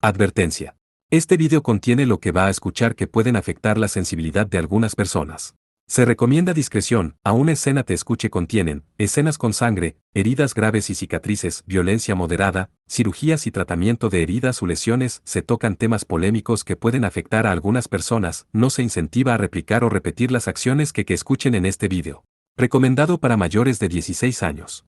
Advertencia. Este video contiene lo que va a escuchar que pueden afectar la sensibilidad de algunas personas. Se recomienda discreción, a una escena te escuche contienen, escenas con sangre, heridas graves y cicatrices, violencia moderada, cirugías y tratamiento de heridas o lesiones, se tocan temas polémicos que pueden afectar a algunas personas, no se incentiva a replicar o repetir las acciones que escuchen en este video. Recomendado para mayores de 16 años.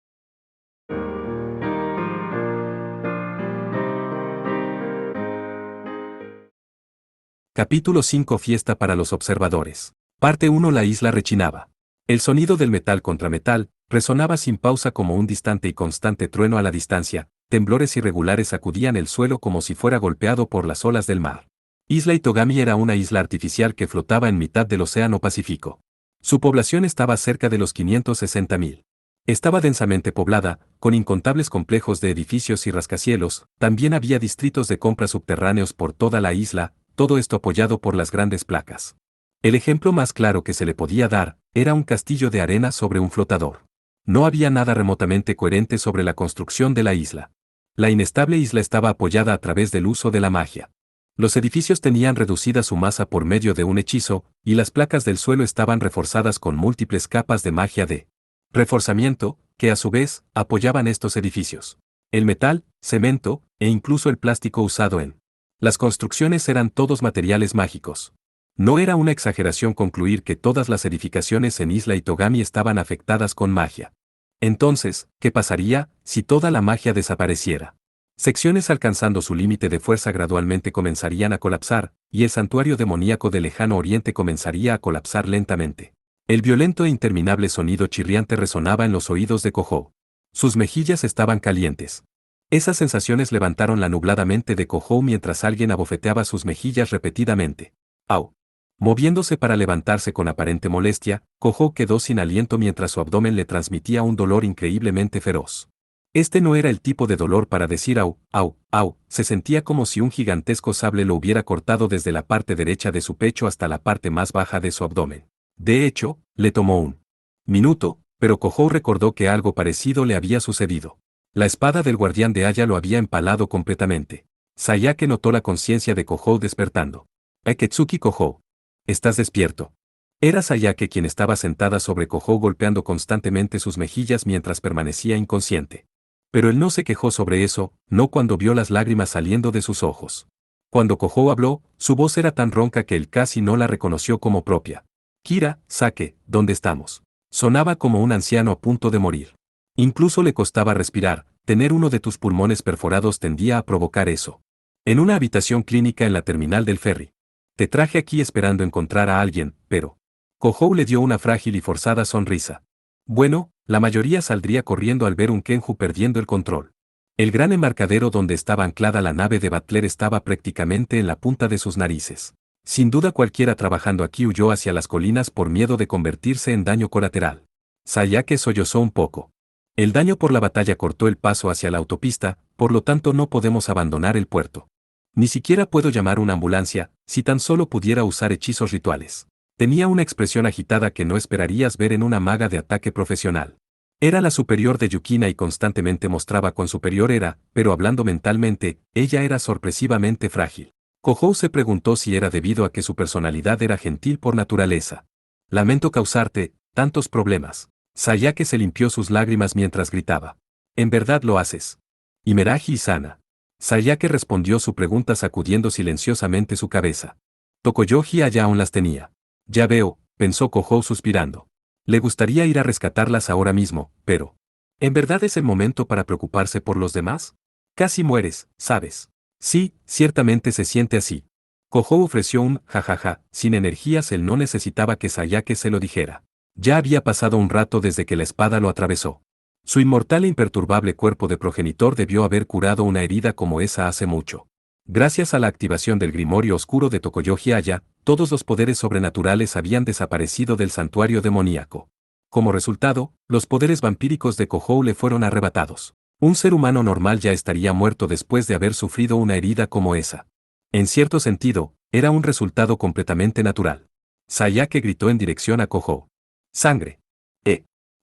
Capítulo 5 Fiesta para los observadores. Parte 1 La isla rechinaba. El sonido del metal contra metal resonaba sin pausa como un distante y constante trueno a la distancia, temblores irregulares sacudían el suelo como si fuera golpeado por las olas del mar. Isla Itogami era una isla artificial que flotaba en mitad del Océano Pacífico. Su población estaba cerca de los 560.000. Estaba densamente poblada, con incontables complejos de edificios y rascacielos, también había distritos de compra subterráneos por toda la isla, todo esto apoyado por las grandes placas. El ejemplo más claro que se le podía dar, era un castillo de arena sobre un flotador. No había nada remotamente coherente sobre la construcción de la isla. La inestable isla estaba apoyada a través del uso de la magia. Los edificios tenían reducida su masa por medio de un hechizo, y las placas del suelo estaban reforzadas con múltiples capas de magia de reforzamiento, que a su vez, apoyaban estos edificios. El metal, cemento, e incluso el plástico usado en las construcciones eran todos materiales mágicos. No era una exageración concluir que todas las edificaciones en Isla Itogami estaban afectadas con magia. Entonces, ¿qué pasaría si toda la magia desapareciera? Secciones alcanzando su límite de fuerza gradualmente comenzarían a colapsar, y el santuario demoníaco del lejano oriente comenzaría a colapsar lentamente. El violento e interminable sonido chirriante resonaba en los oídos de Kohou. Sus mejillas estaban calientes. Esas sensaciones levantaron la nublada mente de Kohou mientras alguien abofeteaba sus mejillas repetidamente. ¡Au! Moviéndose para levantarse con aparente molestia, Kohou quedó sin aliento mientras su abdomen le transmitía un dolor increíblemente feroz. Este no era el tipo de dolor para decir au, au, au, se sentía como si un gigantesco sable lo hubiera cortado desde la parte derecha de su pecho hasta la parte más baja de su abdomen. De hecho, le tomó un minuto, pero Kohou recordó que algo parecido le había sucedido. La espada del guardián de Aya lo había empalado completamente. Sayake notó la conciencia de Kohou despertando. Aketsuki Kohou. ¿Estás despierto? Era Sayake quien estaba sentada sobre Kohou golpeando constantemente sus mejillas mientras permanecía inconsciente. Pero él no se quejó sobre eso, no cuando vio las lágrimas saliendo de sus ojos. Cuando Kohou habló, su voz era tan ronca que él casi no la reconoció como propia. Kira, Sake, ¿dónde estamos? Sonaba como un anciano a punto de morir. Incluso le costaba respirar, tener uno de tus pulmones perforados tendía a provocar eso. En una habitación clínica en la terminal del ferry. Te traje aquí esperando encontrar a alguien, pero... Kohou le dio una frágil y forzada sonrisa. Bueno, la mayoría saldría corriendo al ver un Kenju perdiendo el control. El gran embarcadero donde estaba anclada la nave de Butler estaba prácticamente en la punta de sus narices. Sin duda cualquiera trabajando aquí huyó hacia las colinas por miedo de convertirse en daño colateral. Sayake sollozó un poco. El daño por la batalla cortó el paso hacia la autopista, por lo tanto no podemos abandonar el puerto. Ni siquiera puedo llamar una ambulancia, si tan solo pudiera usar hechizos rituales. Tenía una expresión agitada que no esperarías ver en una maga de ataque profesional. Era la superior de Yukina y constantemente mostraba cuán superior era, pero hablando mentalmente, ella era sorpresivamente frágil. Kohou se preguntó si era debido a que su personalidad era gentil por naturaleza. Lamento causarte tantos problemas. Sayake se limpió sus lágrimas mientras gritaba. ¿En verdad lo haces? Imeraji-sana. Sayake respondió su pregunta sacudiendo silenciosamente su cabeza. Tokoyoji Aya aún las tenía. Ya veo, pensó Kohou suspirando. Le gustaría ir a rescatarlas ahora mismo, pero... ¿En verdad es el momento para preocuparse por los demás? Casi mueres, ¿sabes? Sí, ciertamente se siente así. Kohou ofreció un jajaja, sin energías él no necesitaba que Sayake se lo dijera. Ya había pasado un rato desde que la espada lo atravesó. Su inmortal e imperturbable cuerpo de progenitor debió haber curado una herida como esa hace mucho. Gracias a la activación del grimorio oscuro de Tokoyoji Aya, todos los poderes sobrenaturales habían desaparecido del santuario demoníaco. Como resultado, los poderes vampíricos de Kohou le fueron arrebatados. Un ser humano normal ya estaría muerto después de haber sufrido una herida como esa. En cierto sentido, era un resultado completamente natural. Sayake gritó en dirección a Kohou. ¡Sangre!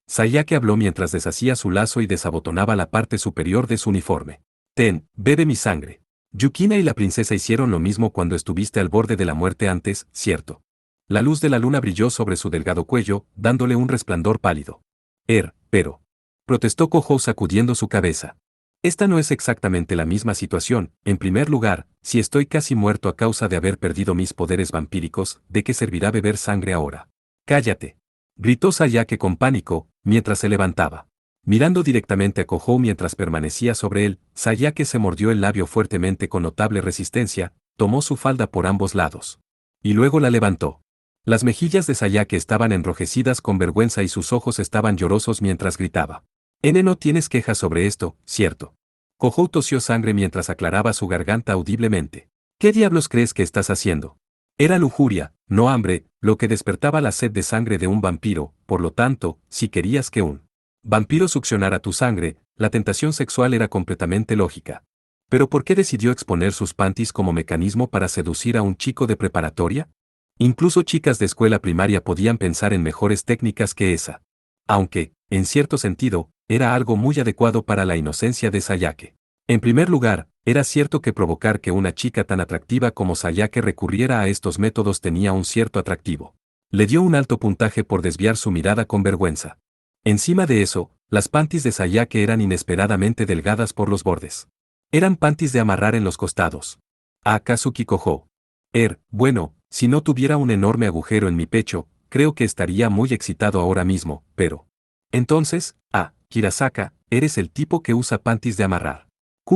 Sayake habló mientras deshacía su lazo y desabotonaba la parte superior de su uniforme. Ten, bebe mi sangre. Yukina y la princesa hicieron lo mismo cuando estuviste al borde de la muerte antes, ¿cierto? La luz de la luna brilló sobre su delgado cuello, dándole un resplandor pálido. Pero. Protestó Kohou sacudiendo su cabeza. Esta no es exactamente la misma situación. En primer lugar, si estoy casi muerto a causa de haber perdido mis poderes vampíricos, ¿de qué servirá beber sangre ahora? ¡Cállate!, gritó Sayake con pánico, mientras se levantaba. Mirando directamente a Kohou mientras permanecía sobre él, Sayake se mordió el labio fuertemente con notable resistencia, tomó su falda por ambos lados. Y luego la levantó. Las mejillas de Sayake estaban enrojecidas con vergüenza y sus ojos estaban llorosos mientras gritaba. No tienes quejas sobre esto, ¿cierto? Kohou tosió sangre mientras aclaraba su garganta audiblemente. ¿Qué diablos crees que estás haciendo? Era lujuria, no hambre, lo que despertaba la sed de sangre de un vampiro, por lo tanto, si querías que un vampiro succionara tu sangre, la tentación sexual era completamente lógica. ¿Pero por qué decidió exponer sus panties como mecanismo para seducir a un chico de preparatoria? Incluso chicas de escuela primaria podían pensar en mejores técnicas que esa. Aunque, en cierto sentido, era algo muy adecuado para la inocencia de Sayake. En primer lugar, era cierto que provocar que una chica tan atractiva como Sayake recurriera a estos métodos tenía un cierto atractivo. Le dio un alto puntaje por desviar su mirada con vergüenza. Encima de eso, las panties de Sayake eran inesperadamente delgadas por los bordes. Eran panties de amarrar en los costados. Kazuki Kohou. Bueno, si no tuviera un enorme agujero en mi pecho, creo que estaría muy excitado ahora mismo, pero. Entonces, Hirasaka, eres el tipo que usa panties de amarrar.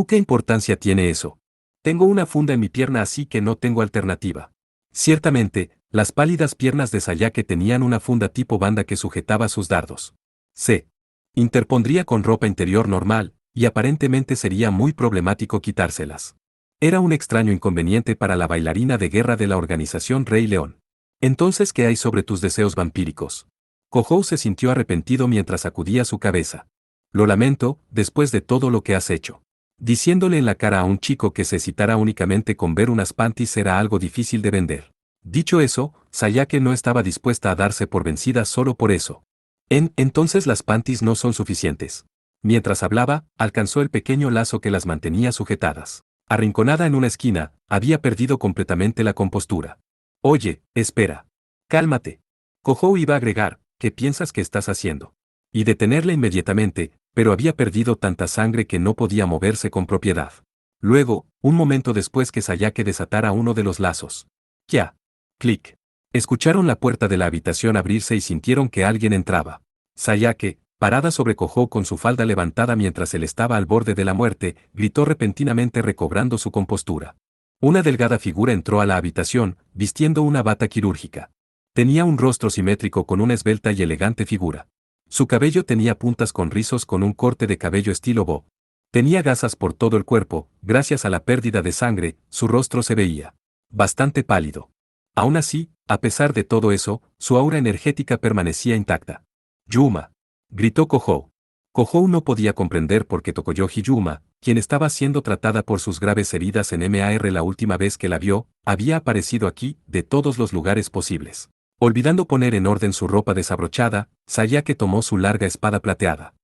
¿Qué importancia tiene eso? Tengo una funda en mi pierna así que no tengo alternativa. Ciertamente, las pálidas piernas de Sayake tenían una funda tipo banda que sujetaba sus dardos. Se interpondría con ropa interior normal, y aparentemente sería muy problemático quitárselas. Era un extraño inconveniente para la bailarina de guerra de la organización Rey León. Entonces, ¿qué hay sobre tus deseos vampíricos? Kohou se sintió arrepentido mientras sacudía su cabeza. Lo lamento, después de todo lo que has hecho. Diciéndole en la cara a un chico que se excitara únicamente con ver unas panties era algo difícil de vender. Dicho eso, Sayake no estaba dispuesta a darse por vencida solo por eso. Entonces las panties no son suficientes. Mientras hablaba, alcanzó el pequeño lazo que las mantenía sujetadas. Arrinconada en una esquina, había perdido completamente la compostura. Oye, espera. Cálmate. Kohou iba a agregar, ¿qué piensas que estás haciendo? Y detenerle inmediatamente, pero había perdido tanta sangre que no podía moverse con propiedad. Luego, un momento después que Sayake desatara uno de los lazos. ¡Ya! Clic. Escucharon la puerta de la habitación abrirse y sintieron que alguien entraba. Sayake, parada sobre Kohou con su falda levantada mientras él estaba al borde de la muerte, gritó repentinamente recobrando su compostura. Una delgada figura entró a la habitación, vistiendo una bata quirúrgica. Tenía un rostro simétrico con una esbelta y elegante figura. Su cabello tenía puntas con rizos con un corte de cabello estilo bob. Tenía gasas por todo el cuerpo, gracias a la pérdida de sangre, su rostro se veía bastante pálido. Aún así, a pesar de todo eso, su aura energética permanecía intacta. Yuma. Gritó Kohou. Kohou no podía comprender por qué Tokoyoshi Yuma, quien estaba siendo tratada por sus graves heridas en MAR la última vez que la vio, había aparecido aquí, de todos los lugares posibles. Olvidando poner en orden su ropa desabrochada, Sayake tomó su larga espada plateada.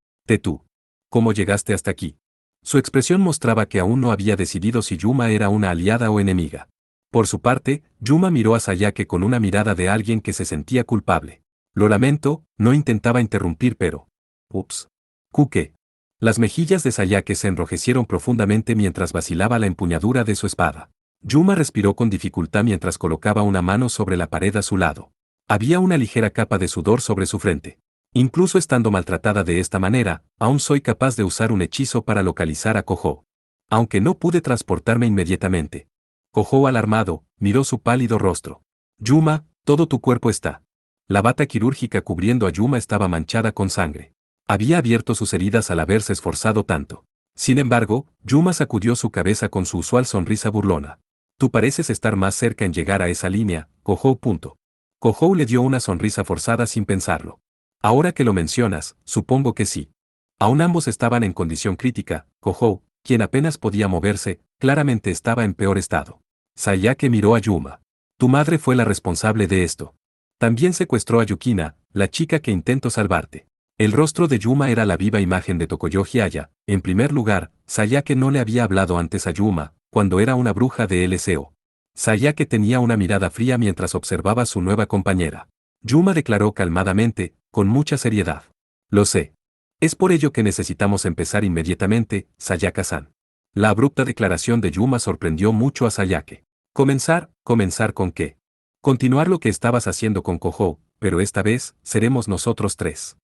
Tú. ¿Cómo llegaste hasta aquí? Su expresión mostraba que aún no había decidido si Yuma era una aliada o enemiga. Por su parte, Yuma miró a Sayake con una mirada de alguien que se sentía culpable. Lo lamento, no intentaba interrumpir pero. Ups. ¿Qué? Las mejillas de Sayake se enrojecieron profundamente mientras vacilaba la empuñadura de su espada. Yuma respiró con dificultad mientras colocaba una mano sobre la pared a su lado. Había una ligera capa de sudor sobre su frente. Incluso estando maltratada de esta manera, aún soy capaz de usar un hechizo para localizar a Kohou. Aunque no pude transportarme inmediatamente. Kohou alarmado, miró su pálido rostro. Yuma, todo tu cuerpo está. La bata quirúrgica cubriendo a Yuma estaba manchada con sangre. Había abierto sus heridas al haberse esforzado tanto. Sin embargo, Yuma sacudió su cabeza con su usual sonrisa burlona. Tú pareces estar más cerca en llegar a esa línea, Kohou. Kohou le dio una sonrisa forzada sin pensarlo. Ahora que lo mencionas, supongo que sí. Aún ambos estaban en condición crítica. Kohou, quien apenas podía moverse, claramente estaba en peor estado. Sayake miró a Yuma. Tu madre fue la responsable de esto. También secuestró a Yukina, la chica que intentó salvarte. El rostro de Yuma era la viva imagen de Tokoyoshi Aya. En primer lugar, Sayake no le había hablado antes a Yuma, cuando era una bruja de LCO. Sayake tenía una mirada fría mientras observaba a su nueva compañera. Yuma declaró calmadamente, con mucha seriedad. Lo sé. Es por ello que necesitamos empezar inmediatamente, Sayaka-san. La abrupta declaración de Yuma sorprendió mucho a Sayake. ¿Comenzar con qué? Continuar lo que estabas haciendo con Kohou, pero esta vez, seremos nosotros tres.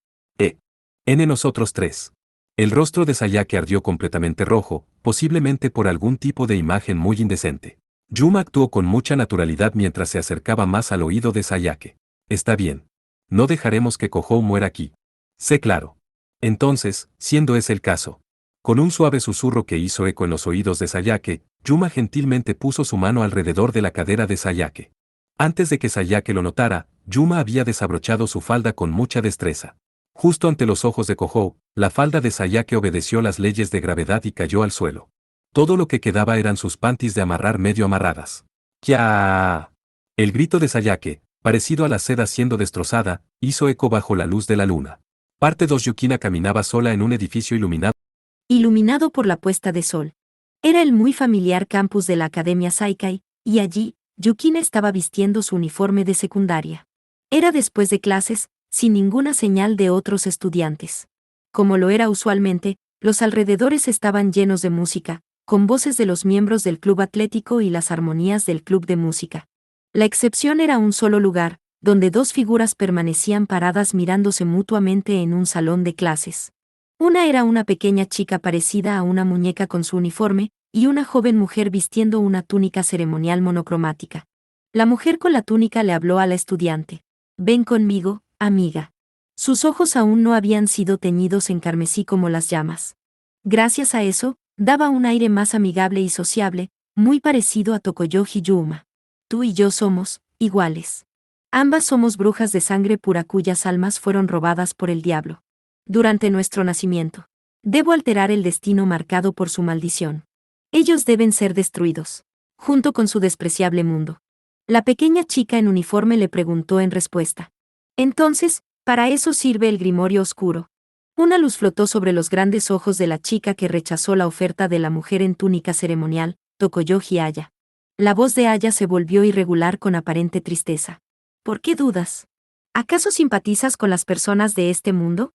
Nosotros tres. El rostro de Sayake ardió completamente rojo, posiblemente por algún tipo de imagen muy indecente. Yuma actuó con mucha naturalidad mientras se acercaba más al oído de Sayake. Está bien. No dejaremos que Kohou muera aquí. Sé claro. Entonces, siendo ese el caso. Con un suave susurro que hizo eco en los oídos de Sayake, Yuma gentilmente puso su mano alrededor de la cadera de Sayake. Antes de que Sayake lo notara, Yuma había desabrochado su falda con mucha destreza. Justo ante los ojos de Kohou, la falda de Sayake obedeció las leyes de gravedad y cayó al suelo. Todo lo que quedaba eran sus panties de amarrar medio amarradas. ¡Kya! El grito de Sayake, parecido a la seda siendo destrozada, hizo eco bajo la luz de la luna. Parte 2. Yukina caminaba sola en un edificio iluminado por la puesta de sol. Era el muy familiar campus de la Academia Saikai, y allí, Yukina estaba vistiendo su uniforme de secundaria. Era después de clases, sin ninguna señal de otros estudiantes. Como lo era usualmente, los alrededores estaban llenos de música, con voces de los miembros del club atlético y las armonías del club de música. La excepción era un solo lugar, donde dos figuras permanecían paradas mirándose mutuamente en un salón de clases. Una era una pequeña chica parecida a una muñeca con su uniforme, y una joven mujer vistiendo una túnica ceremonial monocromática. La mujer con la túnica le habló a la estudiante. «Ven conmigo, amiga». Sus ojos aún no habían sido teñidos en carmesí como las llamas. Gracias a eso, daba un aire más amigable y sociable, muy parecido a Tokoyoji Yuma. Tú y yo somos iguales. Ambas somos brujas de sangre pura cuyas almas fueron robadas por el diablo. Durante nuestro nacimiento. Debo alterar el destino marcado por su maldición. Ellos deben ser destruidos. Junto con su despreciable mundo. La pequeña chica en uniforme le preguntó en respuesta. Entonces, para eso sirve el grimorio oscuro. Una luz flotó sobre los grandes ojos de la chica que rechazó la oferta de la mujer en túnica ceremonial, Tokoyoji Aya. La voz de Aya se volvió irregular con aparente tristeza. ¿Por qué dudas? ¿Acaso simpatizas con las personas de este mundo?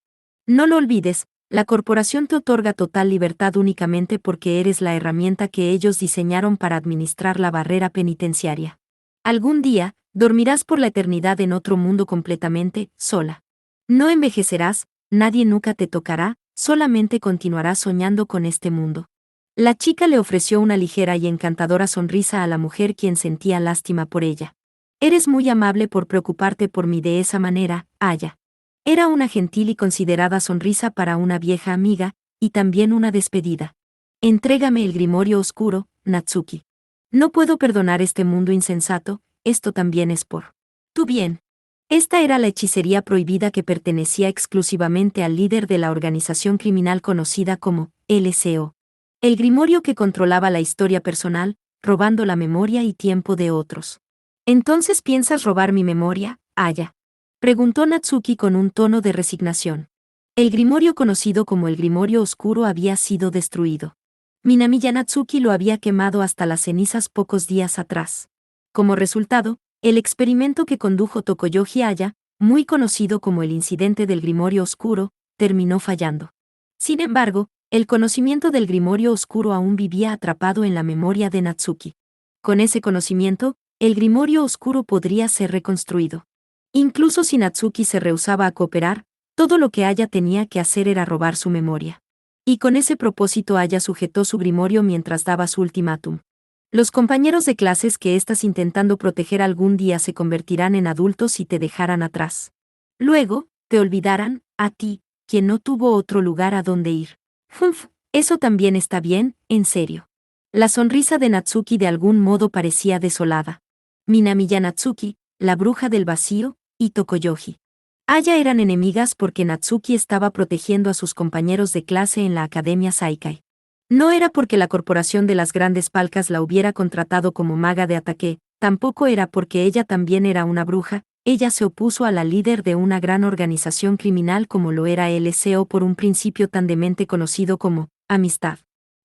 No lo olvides, la corporación te otorga total libertad únicamente porque eres la herramienta que ellos diseñaron para administrar la barrera penitenciaria. Algún día, dormirás por la eternidad en otro mundo completamente sola. No envejecerás, nadie nunca te tocará, solamente continuarás soñando con este mundo. La chica le ofreció una ligera y encantadora sonrisa a la mujer quien sentía lástima por ella. Eres muy amable por preocuparte por mí de esa manera, Aya. Era una gentil y considerada sonrisa para una vieja amiga, y también una despedida. Entrégame el grimorio oscuro, Natsuki. No puedo perdonar este mundo insensato, esto también es por tu bien. Esta era la hechicería prohibida que pertenecía exclusivamente al líder de la organización criminal conocida como LCO. El grimorio que controlaba la historia personal, robando la memoria y tiempo de otros. ¿Entonces piensas robar mi memoria, Aya? Preguntó Natsuki con un tono de resignación. El grimorio conocido como el grimorio oscuro había sido destruido. Minamiya Natsuki lo había quemado hasta las cenizas pocos días atrás. Como resultado, el experimento que condujo Tokoyoji Aya, muy conocido como el incidente del grimorio oscuro, terminó fallando. Sin embargo, el conocimiento del grimorio oscuro aún vivía atrapado en la memoria de Natsuki. Con ese conocimiento, el grimorio oscuro podría ser reconstruido. Incluso si Natsuki se rehusaba a cooperar, todo lo que Aya tenía que hacer era robar su memoria. Y con ese propósito Aya sujetó su grimorio mientras daba su ultimátum. Los compañeros de clases que estás intentando proteger algún día se convertirán en adultos y te dejarán atrás. Luego, te olvidarán, a ti, quien no tuvo otro lugar a donde ir. Eso también está bien, en serio. La sonrisa de Natsuki de algún modo parecía desolada. Minamiya Natsuki, la bruja del vacío, y Tokoyoji Aya eran enemigas porque Natsuki estaba protegiendo a sus compañeros de clase en la Academia Saikai. No era porque la corporación de las grandes palcas la hubiera contratado como maga de ataque, tampoco era porque ella también era una bruja, ella se opuso a la líder de una gran organización criminal como lo era LCO por un principio tan demente conocido como amistad.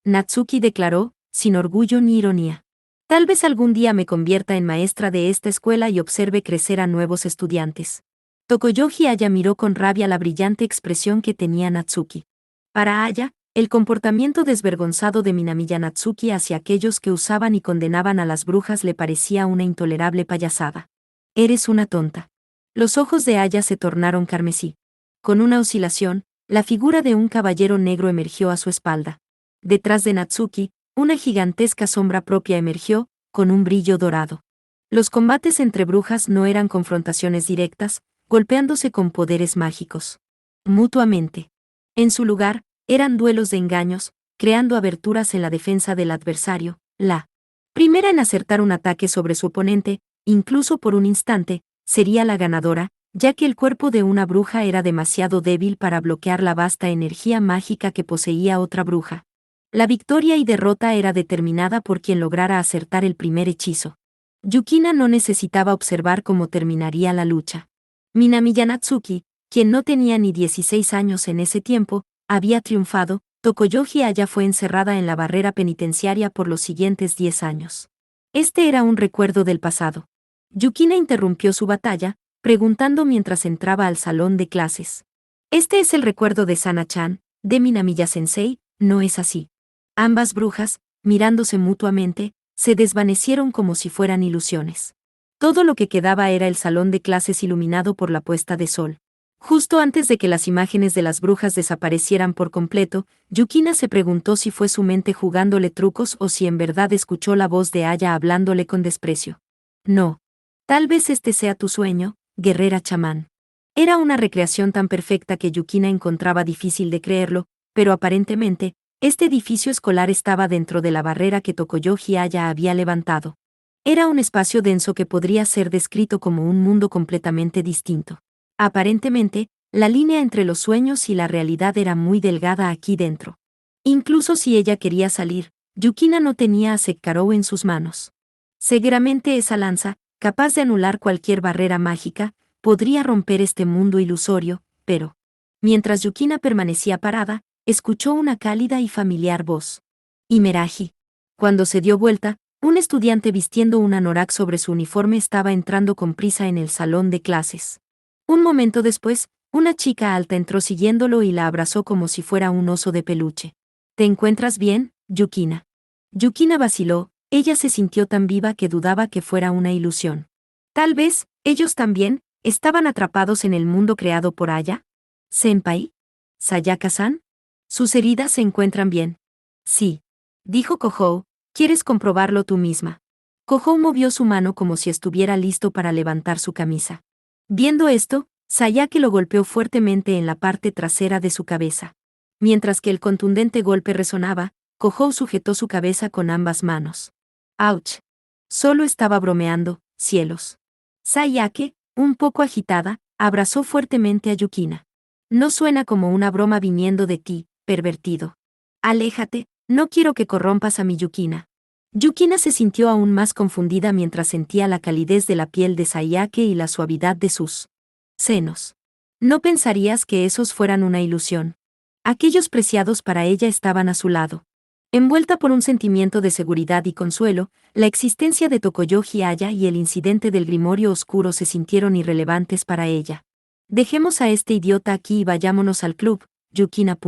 Natsuki declaró, sin orgullo ni ironía. Tal vez algún día me convierta en maestra de esta escuela y observe crecer a nuevos estudiantes. Tokoyoshi Aya miró con rabia la brillante expresión que tenía Natsuki. Para Aya, el comportamiento desvergonzado de Minamiya Natsuki hacia aquellos que usaban y condenaban a las brujas le parecía una intolerable payasada. Eres una tonta. Los ojos de Aya se tornaron carmesí. Con una oscilación, la figura de un caballero negro emergió a su espalda. Detrás de Natsuki, una gigantesca sombra propia emergió, con un brillo dorado. Los combates entre brujas no eran confrontaciones directas, golpeándose con poderes mágicos. Mutuamente. En su lugar, eran duelos de engaños, creando aberturas en la defensa del adversario, la primera en acertar un ataque sobre su oponente, incluso por un instante, sería la ganadora, ya que el cuerpo de una bruja era demasiado débil para bloquear la vasta energía mágica que poseía otra bruja. La victoria y derrota era determinada por quien lograra acertar el primer hechizo. Yukina no necesitaba observar cómo terminaría la lucha. Minamiya Natsuki, quien no tenía ni 16 años en ese tiempo, había triunfado. Tokoyoshi Aya fue encerrada en la barrera penitenciaria por los siguientes 10 años. Este era un recuerdo del pasado. Yukina interrumpió su batalla, preguntando mientras entraba al salón de clases. Este es el recuerdo de Sana-chan, de Minamiya-sensei, ¿no es así? Ambas brujas, mirándose mutuamente, se desvanecieron como si fueran ilusiones. Todo lo que quedaba era el salón de clases iluminado por la puesta de sol. Justo antes de que las imágenes de las brujas desaparecieran por completo, Yukina se preguntó si fue su mente jugándole trucos o si en verdad escuchó la voz de Aya hablándole con desprecio. No. Tal vez este sea tu sueño, guerrera chamán. Era una recreación tan perfecta que Yukina encontraba difícil de creerlo, pero aparentemente, este edificio escolar estaba dentro de la barrera que Tokoyoshi Aya había levantado. Era un espacio denso que podría ser descrito como un mundo completamente distinto. Aparentemente, la línea entre los sueños y la realidad era muy delgada aquí dentro. Incluso si ella quería salir, Yukina no tenía a Sekkarou en sus manos. Seguramente esa lanza, capaz de anular cualquier barrera mágica, podría romper este mundo ilusorio, pero... Mientras Yukina permanecía parada, escuchó una cálida y familiar voz. Imeraji. Cuando se dio vuelta, un estudiante vistiendo un anorak sobre su uniforme estaba entrando con prisa en el salón de clases. Un momento después, una chica alta entró siguiéndolo y la abrazó como si fuera un oso de peluche. ¿Te encuentras bien, Yukina? Yukina vaciló, ella se sintió tan viva que dudaba que fuera una ilusión. Tal vez, ellos también, estaban atrapados en el mundo creado por Aya. ¿Senpai? ¿Sayaka-san? ¿Sus heridas se encuentran bien? Sí. Dijo Kohou, ¿quieres comprobarlo tú misma? Kohou movió su mano como si estuviera listo para levantar su camisa. Viendo esto, Sayake lo golpeó fuertemente en la parte trasera de su cabeza. Mientras que el contundente golpe resonaba, Kohou sujetó su cabeza con ambas manos. ¡Auch! Solo estaba bromeando, cielos. Sayake, un poco agitada, abrazó fuertemente a Yukina. No suena como una broma viniendo de ti, pervertido. Aléjate, no quiero que corrompas a mi Yukina. Yukina se sintió aún más confundida mientras sentía la calidez de la piel de Sayake y la suavidad de sus senos. No pensarías que esos fueran una ilusión. Aquellos preciados para ella estaban a su lado. Envuelta por un sentimiento de seguridad y consuelo, la existencia de Tokoyoshi Aya y el incidente del grimorio oscuro se sintieron irrelevantes para ella. Dejemos a este idiota aquí y vayámonos al club, Yukina.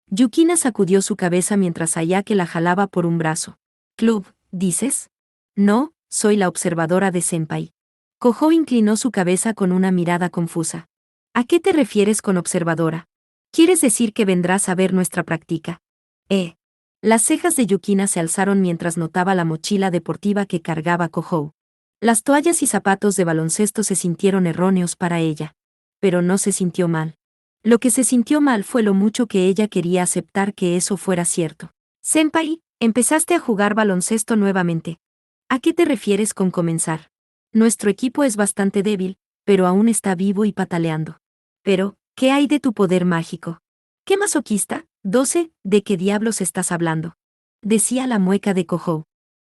Yukina sacudió su cabeza mientras Sayake la jalaba por un brazo. ¿Club, dices? No, soy la observadora de Senpai. Kohou inclinó su cabeza con una mirada confusa. ¿A qué te refieres con observadora? ¿Quieres decir que vendrás a ver nuestra práctica? Las cejas de Yukina se alzaron mientras notaba la mochila deportiva que cargaba Kohou. Las toallas y zapatos de baloncesto se sintieron erróneos para ella. Pero no se sintió mal. Lo que se sintió mal fue lo mucho que ella quería aceptar que eso fuera cierto. Senpai, empezaste a jugar baloncesto nuevamente. ¿A qué te refieres con comenzar? Nuestro equipo es bastante débil, pero aún está vivo y pataleando. Pero, ¿qué hay de tu poder mágico? ¿Qué masoquista? 12, ¿de qué diablos estás hablando? Decía la mueca de Kohou.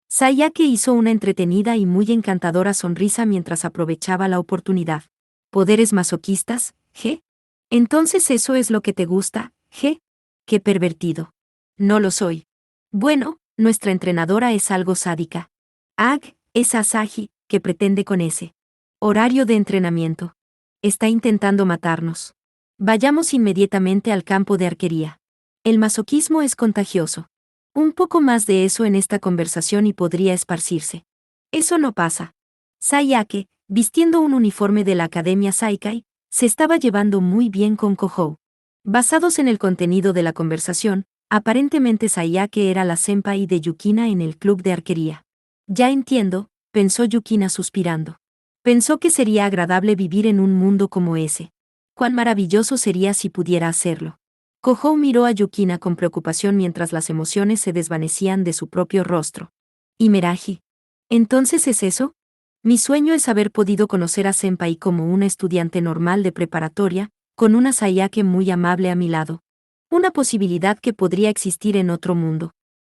Sayake hizo una entretenida y muy encantadora sonrisa mientras aprovechaba la oportunidad. ¿Poderes masoquistas, G? Entonces eso es lo que te gusta, G. Qué pervertido. No lo soy. Bueno, nuestra entrenadora es algo sádica. Ag, es Asahi, que pretende con ese horario de entrenamiento. Está intentando matarnos. Vayamos inmediatamente al campo de arquería. El masoquismo es contagioso. Un poco más de eso en esta conversación y podría esparcirse. Eso no pasa. Sayake, vistiendo un uniforme de la Academia Saikai, se estaba llevando muy bien con Kohou. Basados en el contenido de la conversación, aparentemente Sayake era la senpai de Yukina en el club de arquería. Ya entiendo, pensó Yukina suspirando. Pensó que sería agradable vivir en un mundo como ese. Cuán maravilloso sería si pudiera hacerlo. Kohou miró a Yukina con preocupación mientras las emociones se desvanecían de su propio rostro. ¿Y Meraji? ¿Entonces es eso? Mi sueño es haber podido conocer a Senpai como una estudiante normal de preparatoria, con una Sayake muy amable a mi lado. Una posibilidad que podría existir en otro mundo.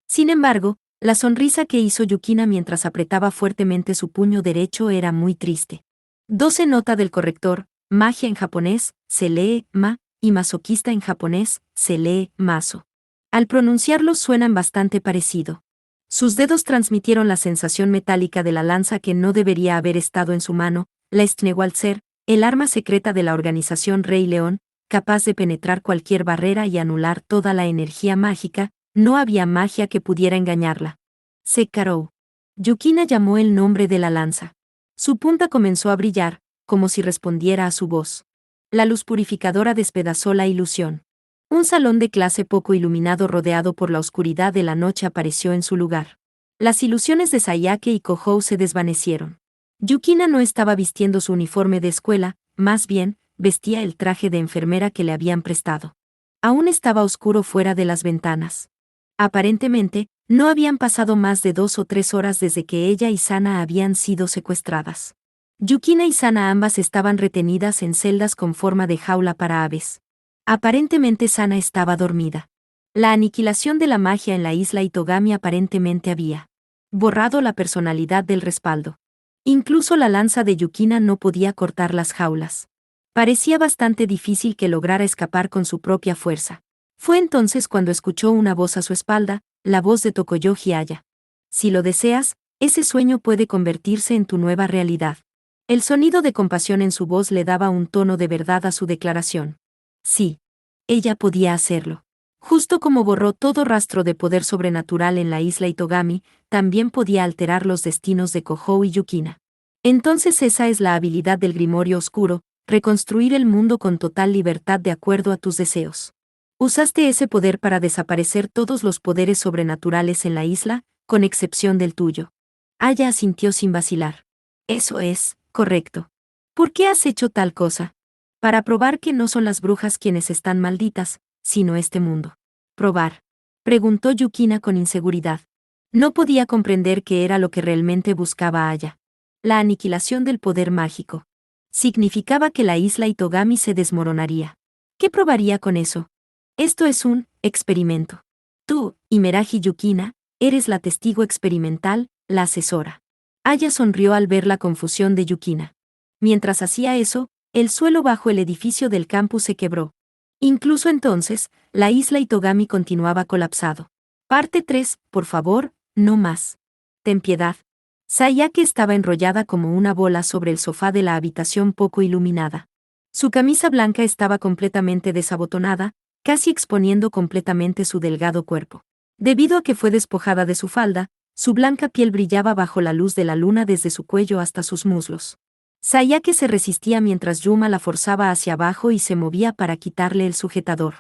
Sin embargo, la sonrisa que hizo Yukina mientras apretaba fuertemente su puño derecho era muy triste. 12 nota del corrector, magia en japonés, se lee ma, y masoquista en japonés, se lee maso. Al pronunciarlos suenan bastante parecido. Sus dedos transmitieron la sensación metálica de la lanza que no debería haber estado en su mano, la Snewalzer, el arma secreta de la organización Rey León, capaz de penetrar cualquier barrera y anular toda la energía mágica. No había magia que pudiera engañarla. Sekarou. Yukina llamó el nombre de la lanza. Su punta comenzó a brillar, como si respondiera a su voz. La luz purificadora despedazó la ilusión. Un salón de clase poco iluminado rodeado por la oscuridad de la noche apareció en su lugar. Las ilusiones de Sayake y Kohou se desvanecieron. Yukina no estaba vistiendo su uniforme de escuela, más bien, vestía el traje de enfermera que le habían prestado. Aún estaba oscuro fuera de las ventanas. Aparentemente, no habían pasado más de 2 o 3 horas desde que ella y Sana habían sido secuestradas. Yukina y Sana ambas estaban retenidas en celdas con forma de jaula para aves. Aparentemente Sana estaba dormida. La aniquilación de la magia en la isla Itogami aparentemente había borrado la personalidad del respaldo. Incluso la lanza de Yukina no podía cortar las jaulas. Parecía bastante difícil que lograra escapar con su propia fuerza. Fue entonces cuando escuchó una voz a su espalda, la voz de Tokoyoji Aya. Si lo deseas, ese sueño puede convertirse en tu nueva realidad. El sonido de compasión en su voz le daba un tono de verdad a su declaración. Sí. Ella podía hacerlo. Justo como borró todo rastro de poder sobrenatural en la isla Itogami, también podía alterar los destinos de Kohou y Yukina. Entonces esa es la habilidad del Grimorio Oscuro, reconstruir el mundo con total libertad de acuerdo a tus deseos. Usaste ese poder para desaparecer todos los poderes sobrenaturales en la isla, con excepción del tuyo. Aya asintió sin vacilar. Eso es, correcto. ¿Por qué has hecho tal cosa? Para probar que no son las brujas quienes están malditas, sino este mundo. ¿Probar? Preguntó Yukina con inseguridad. No podía comprender qué era lo que realmente buscaba Aya. La aniquilación del poder mágico. Significaba que la isla Itogami se desmoronaría. ¿Qué probaría con eso? Esto es un experimento. Tú, Imeraji Yukina, eres la testigo experimental, la asesora. Aya sonrió al ver la confusión de Yukina. Mientras hacía eso, el suelo bajo el edificio del campus se quebró. Incluso entonces, la isla Itogami continuaba colapsado. Parte 3, por favor, no más. Ten piedad. Sayake estaba enrollada como una bola sobre el sofá de la habitación poco iluminada. Su camisa blanca estaba completamente desabotonada, casi exponiendo completamente su delgado cuerpo. Debido a que fue despojada de su falda, su blanca piel brillaba bajo la luz de la luna desde su cuello hasta sus muslos. Sayake se resistía mientras Yuma la forzaba hacia abajo y se movía para quitarle el sujetador.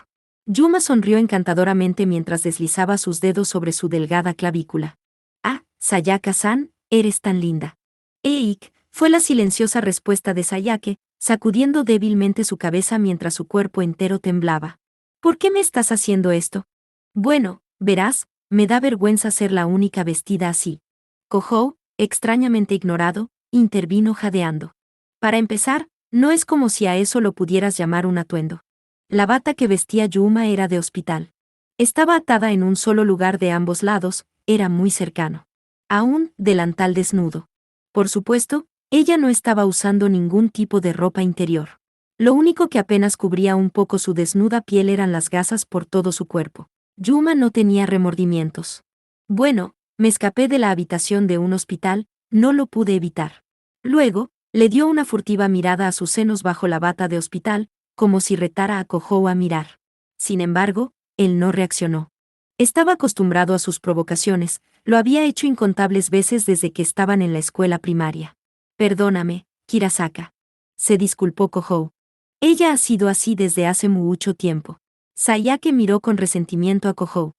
Yuma sonrió encantadoramente mientras deslizaba sus dedos sobre su delgada clavícula. «Ah, Sayaka-san, eres tan linda». «Eik», fue la silenciosa respuesta de Sayake, sacudiendo débilmente su cabeza mientras su cuerpo entero temblaba. ¿Por qué me estás haciendo esto? Bueno, verás, me da vergüenza ser la única vestida así. Kohou, extrañamente ignorado, intervino jadeando. Para empezar, no es como si a eso lo pudieras llamar un atuendo. La bata que vestía Yuma era de hospital. Estaba atada en un solo lugar de ambos lados, era muy cercano. A un delantal desnudo. Por supuesto, ella no estaba usando ningún tipo de ropa interior. Lo único que apenas cubría un poco su desnuda piel eran las gasas por todo su cuerpo. Yuma no tenía remordimientos. Bueno, me escapé de la habitación de un hospital, no lo pude evitar. Luego, le dio una furtiva mirada a sus senos bajo la bata de hospital, como si retara a Kohou a mirar. Sin embargo, él no reaccionó. Estaba acostumbrado a sus provocaciones, lo había hecho incontables veces desde que estaban en la escuela primaria. Perdóname, Kirasaka. Se disculpó Kohou. Ella ha sido así desde hace mucho tiempo. Sayake miró con resentimiento a Kohou.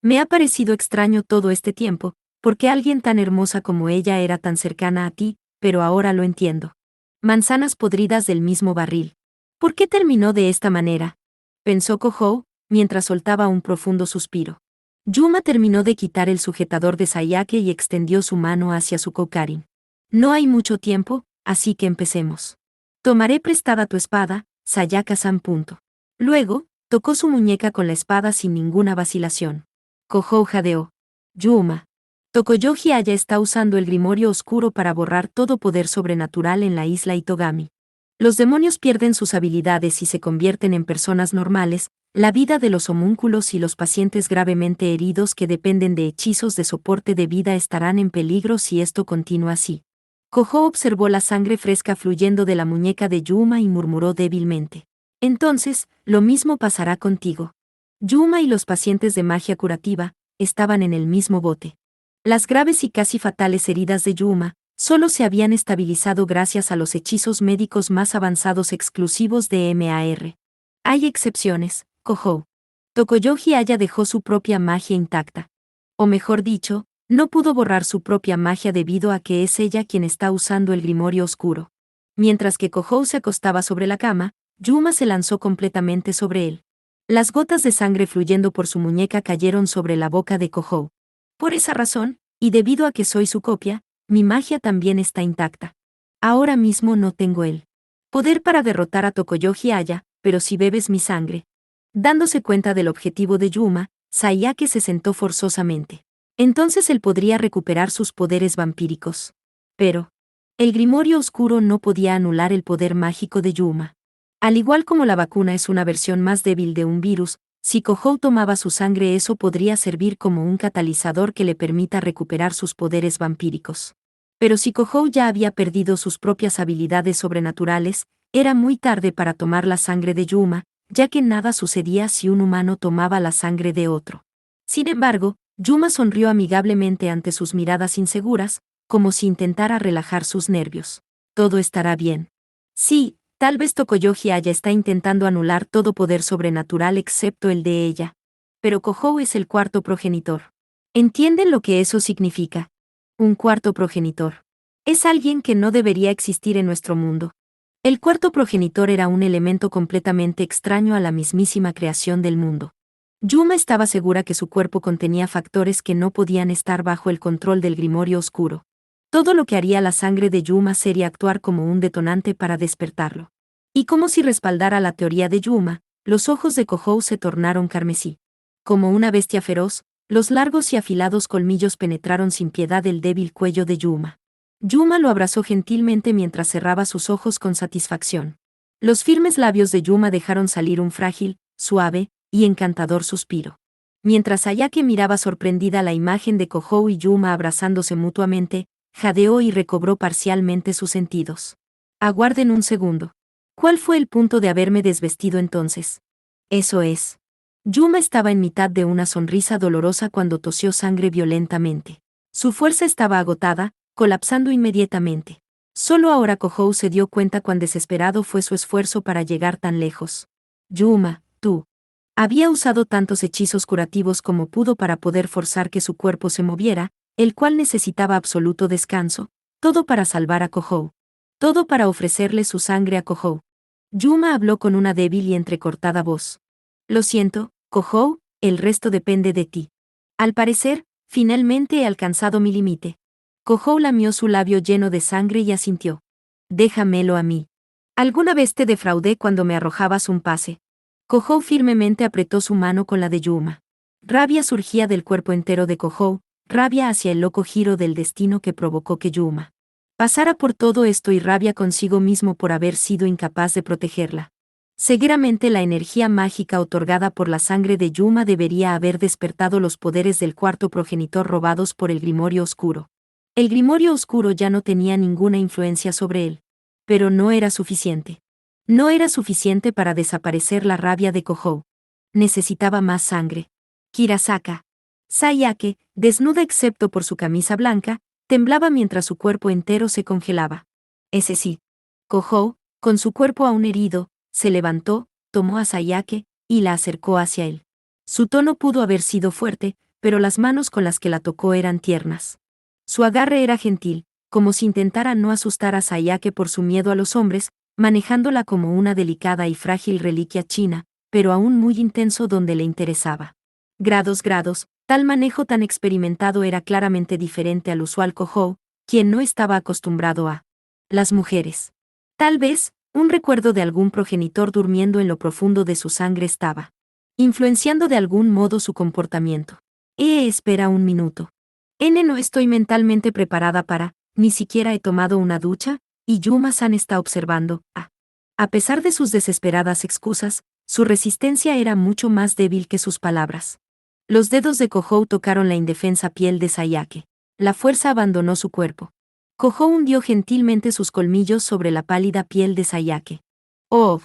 Me ha parecido extraño todo este tiempo, porque alguien tan hermosa como ella era tan cercana a ti, pero ahora lo entiendo. Manzanas podridas del mismo barril. ¿Por qué terminó de esta manera? Pensó Kohou, mientras soltaba un profundo suspiro. Yuma terminó de quitar el sujetador de Sayake y extendió su mano hacia su Koukarin. No hay mucho tiempo, así que empecemos. Tomaré prestada tu espada, Sayaka-san. Luego, tocó su muñeca con la espada sin ninguna vacilación. Kohou jadeó. Yuma. Tokoyoji Aya está usando el grimorio oscuro para borrar todo poder sobrenatural en la isla Itogami. Los demonios pierden sus habilidades y se convierten en personas normales, la vida de los homúnculos y los pacientes gravemente heridos que dependen de hechizos de soporte de vida estarán en peligro si esto continúa así. Kohou observó la sangre fresca fluyendo de la muñeca de Yuma y murmuró débilmente. Entonces, lo mismo pasará contigo. Yuma y los pacientes de magia curativa estaban en el mismo bote. Las graves y casi fatales heridas de Yuma solo se habían estabilizado gracias a los hechizos médicos más avanzados exclusivos de MAR. Hay excepciones, Kohou. Tokoyoji Aya dejó su propia magia intacta. O mejor dicho, no pudo borrar su propia magia debido a que es ella quien está usando el grimorio oscuro. Mientras que Kohou se acostaba sobre la cama, Yuma se lanzó completamente sobre él. Las gotas de sangre fluyendo por su muñeca cayeron sobre la boca de Kohou. Por esa razón, y debido a que soy su copia, mi magia también está intacta. Ahora mismo no tengo el poder para derrotar a Tokoyoji Aya, pero si bebes mi sangre. Dándose cuenta del objetivo de Yuma, Sayake se sentó forzosamente. Entonces él podría recuperar sus poderes vampíricos. Pero el grimorio oscuro no podía anular el poder mágico de Yuma. Al igual como la vacuna es una versión más débil de un virus, si Kohou tomaba su sangre eso podría servir como un catalizador que le permita recuperar sus poderes vampíricos. Pero si Kohou ya había perdido sus propias habilidades sobrenaturales, era muy tarde para tomar la sangre de Yuma, ya que nada sucedía si un humano tomaba la sangre de otro. Sin embargo, Yuma sonrió amigablemente ante sus miradas inseguras, como si intentara relajar sus nervios. Todo estará bien. Sí, tal vez Tokoyoji Aya está intentando anular todo poder sobrenatural excepto el de ella. Pero Kohou es el cuarto progenitor. ¿Entienden lo que eso significa? Un cuarto progenitor. Es alguien que no debería existir en nuestro mundo. El cuarto progenitor era un elemento completamente extraño a la mismísima creación del mundo. Yuma estaba segura que su cuerpo contenía factores que no podían estar bajo el control del grimorio oscuro. Todo lo que haría la sangre de Yuma sería actuar como un detonante para despertarlo. Y como si respaldara la teoría de Yuma, los ojos de Kohou se tornaron carmesí. Como una bestia feroz, los largos y afilados colmillos penetraron sin piedad el débil cuello de Yuma. Yuma lo abrazó gentilmente mientras cerraba sus ojos con satisfacción. Los firmes labios de Yuma dejaron salir un frágil, suave y encantador suspiro. Mientras Sayake miraba sorprendida la imagen de Kohou y Yuma abrazándose mutuamente, jadeó y recobró parcialmente sus sentidos. Aguarden un segundo. ¿Cuál fue el punto de haberme desvestido entonces? Eso es. Yuma estaba en mitad de una sonrisa dolorosa cuando tosió sangre violentamente. Su fuerza estaba agotada, colapsando inmediatamente. Solo ahora Kohou se dio cuenta cuán desesperado fue su esfuerzo para llegar tan lejos. Yuma, tú. Había usado tantos hechizos curativos como pudo para poder forzar que su cuerpo se moviera, el cual necesitaba absoluto descanso, todo para salvar a Kohou. Todo para ofrecerle su sangre a Kohou. Yuma habló con una débil y entrecortada voz. Lo siento, Kohou, el resto depende de ti. Al parecer, finalmente he alcanzado mi límite. Kohou lamió su labio lleno de sangre y asintió. Déjamelo a mí. ¿Alguna vez te defraudé cuando me arrojabas un pase? Kohou firmemente apretó su mano con la de Yuma. Rabia surgía del cuerpo entero de Kohou, rabia hacia el loco giro del destino que provocó que Yuma pasara por todo esto y rabia consigo mismo por haber sido incapaz de protegerla. Seguramente la energía mágica otorgada por la sangre de Yuma debería haber despertado los poderes del cuarto progenitor robados por el Grimorio Oscuro. El Grimorio Oscuro ya no tenía ninguna influencia sobre él. Pero no era suficiente. No era suficiente para desaparecer la rabia de Kohou. Necesitaba más sangre. Kirasaka. Sayake, desnuda excepto por su camisa blanca, temblaba mientras su cuerpo entero se congelaba. Ese sí. Kohou, con su cuerpo aún herido, se levantó, tomó a Sayake, y la acercó hacia él. Su tono pudo haber sido fuerte, pero las manos con las que la tocó eran tiernas. Su agarre era gentil, como si intentara no asustar a Sayake por su miedo a los hombres, manejándola como una delicada y frágil reliquia china, pero aún muy intenso donde le interesaba. Grados, tal manejo tan experimentado era claramente diferente al usual Kohou, quien no estaba acostumbrado a las mujeres. Tal vez, un recuerdo de algún progenitor durmiendo en lo profundo de su sangre estaba influenciando de algún modo su comportamiento. Espera un minuto. No estoy mentalmente preparada para, ni siquiera he tomado una ducha, y Yuma-san está observando. A pesar de sus desesperadas excusas, su resistencia era mucho más débil que sus palabras. Los dedos de Kohou tocaron la indefensa piel de Sayake. La fuerza abandonó su cuerpo. Kohou hundió gentilmente sus colmillos sobre la pálida piel de Sayake. Oh,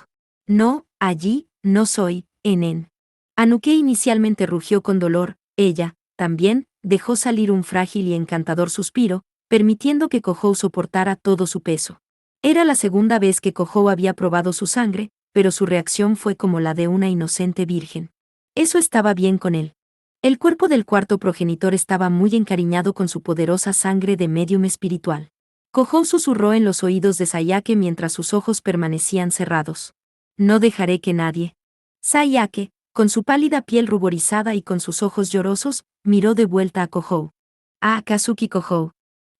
no, allí, no soy, Enen. Anuke inicialmente rugió con dolor, ella, también, dejó salir un frágil y encantador suspiro, permitiendo que Kohou soportara todo su peso. Era la segunda vez que Kohou había probado su sangre, pero su reacción fue como la de una inocente virgen. Eso estaba bien con él. El cuerpo del cuarto progenitor estaba muy encariñado con su poderosa sangre de médium espiritual. Kohou susurró en los oídos de Sayake mientras sus ojos permanecían cerrados. No dejaré que nadie. Sayake, con su pálida piel ruborizada y con sus ojos llorosos, miró de vuelta a Kohou. Kazuki Kohou.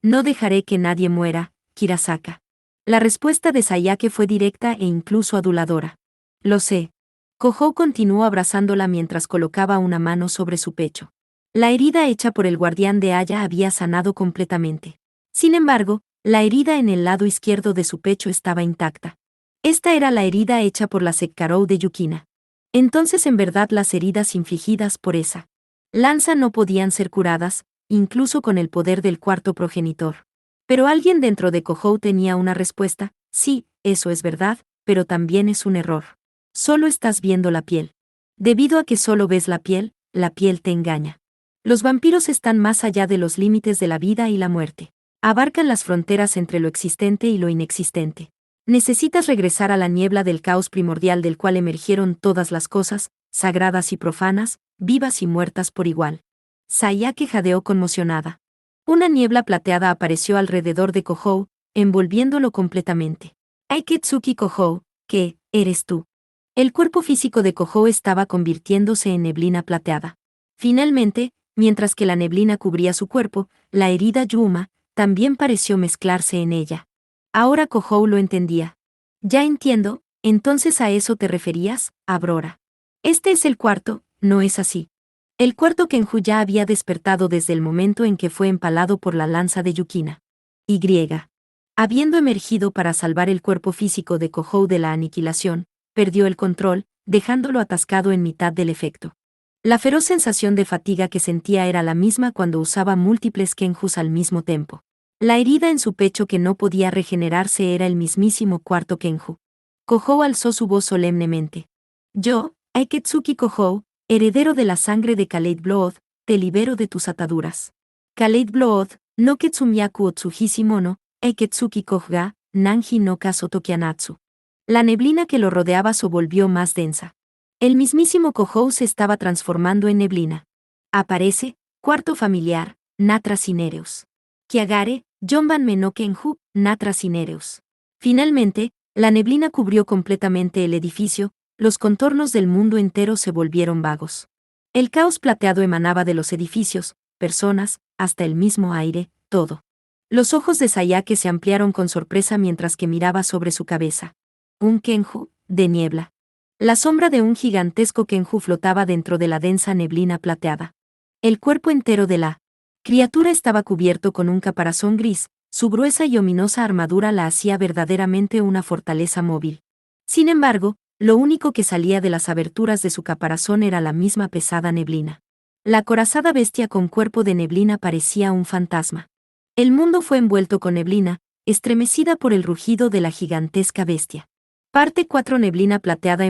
No dejaré que nadie muera, Kirasaka. La respuesta de Sayake fue directa e incluso aduladora. Lo sé. Kohou continuó abrazándola mientras colocaba una mano sobre su pecho. La herida hecha por el guardián de Aya había sanado completamente. Sin embargo, la herida en el lado izquierdo de su pecho estaba intacta. Esta era la herida hecha por la Sekkarou de Yukina. Entonces en verdad las heridas infligidas por esa lanza no podían ser curadas, incluso con el poder del cuarto progenitor. Pero alguien dentro de Kohou tenía una respuesta: sí, eso es verdad, pero también es un error. Solo estás viendo la piel. Debido a que solo ves la piel te engaña. Los vampiros están más allá de los límites de la vida y la muerte. Abarcan las fronteras entre lo existente y lo inexistente. Necesitas regresar a la niebla del caos primordial del cual emergieron todas las cosas, sagradas y profanas, vivas y muertas por igual. Sayake jadeó conmocionada. Una niebla plateada apareció alrededor de Kohou, envolviéndolo completamente. Aiketsuki Kohou, ¿qué eres tú? El cuerpo físico de Kohou estaba convirtiéndose en neblina plateada. Finalmente, mientras que la neblina cubría su cuerpo, la herida Yuma también pareció mezclarse en ella. Ahora Kohou lo entendía. Ya entiendo, entonces a eso te referías, Aurora. Este es el cuarto, ¿no es así? El cuarto Kenju ya había despertado desde el momento en que fue empalado por la lanza de Yukina. Habiendo emergido para salvar el cuerpo físico de Kohou de la aniquilación, perdió el control, dejándolo atascado en mitad del efecto. La feroz sensación de fatiga que sentía era la misma cuando usaba múltiples Kenjus al mismo tiempo. La herida en su pecho que no podía regenerarse era el mismísimo cuarto Kenju. Kohou alzó su voz solemnemente. Yo, Aiketsuki Kohou, heredero de la sangre de Kaleid Blood, te libero de tus ataduras. Kaleid Blood, no Ketsumiyaku Otsuhishi Mono, Aiketsuki Kohga, Nanji no Kasotokianatsu. La neblina que lo rodeaba se volvió más densa. El mismísimo Kohou se estaba transformando en neblina. Aparece, cuarto familiar, Natra Cinereus. Kiagare, Jonbanme no Kenju, Natra Cinereus. Finalmente, la neblina cubrió completamente el edificio, los contornos del mundo entero se volvieron vagos. El caos plateado emanaba de los edificios, personas, hasta el mismo aire, todo. Los ojos de Sayake se ampliaron con sorpresa mientras que miraba sobre su cabeza. Un Kenju, de niebla. La sombra de un gigantesco Kenju flotaba dentro de la densa neblina plateada. El cuerpo entero de la criatura estaba cubierto con un caparazón gris, su gruesa y ominosa armadura la hacía verdaderamente una fortaleza móvil. Sin embargo, Lo único que salía de las aberturas de su caparazón era la misma pesada neblina. La acorazada bestia con cuerpo de neblina parecía un fantasma. El mundo fue envuelto con neblina, estremecida por el rugido de la gigantesca bestia. Parte 4. Neblina plateada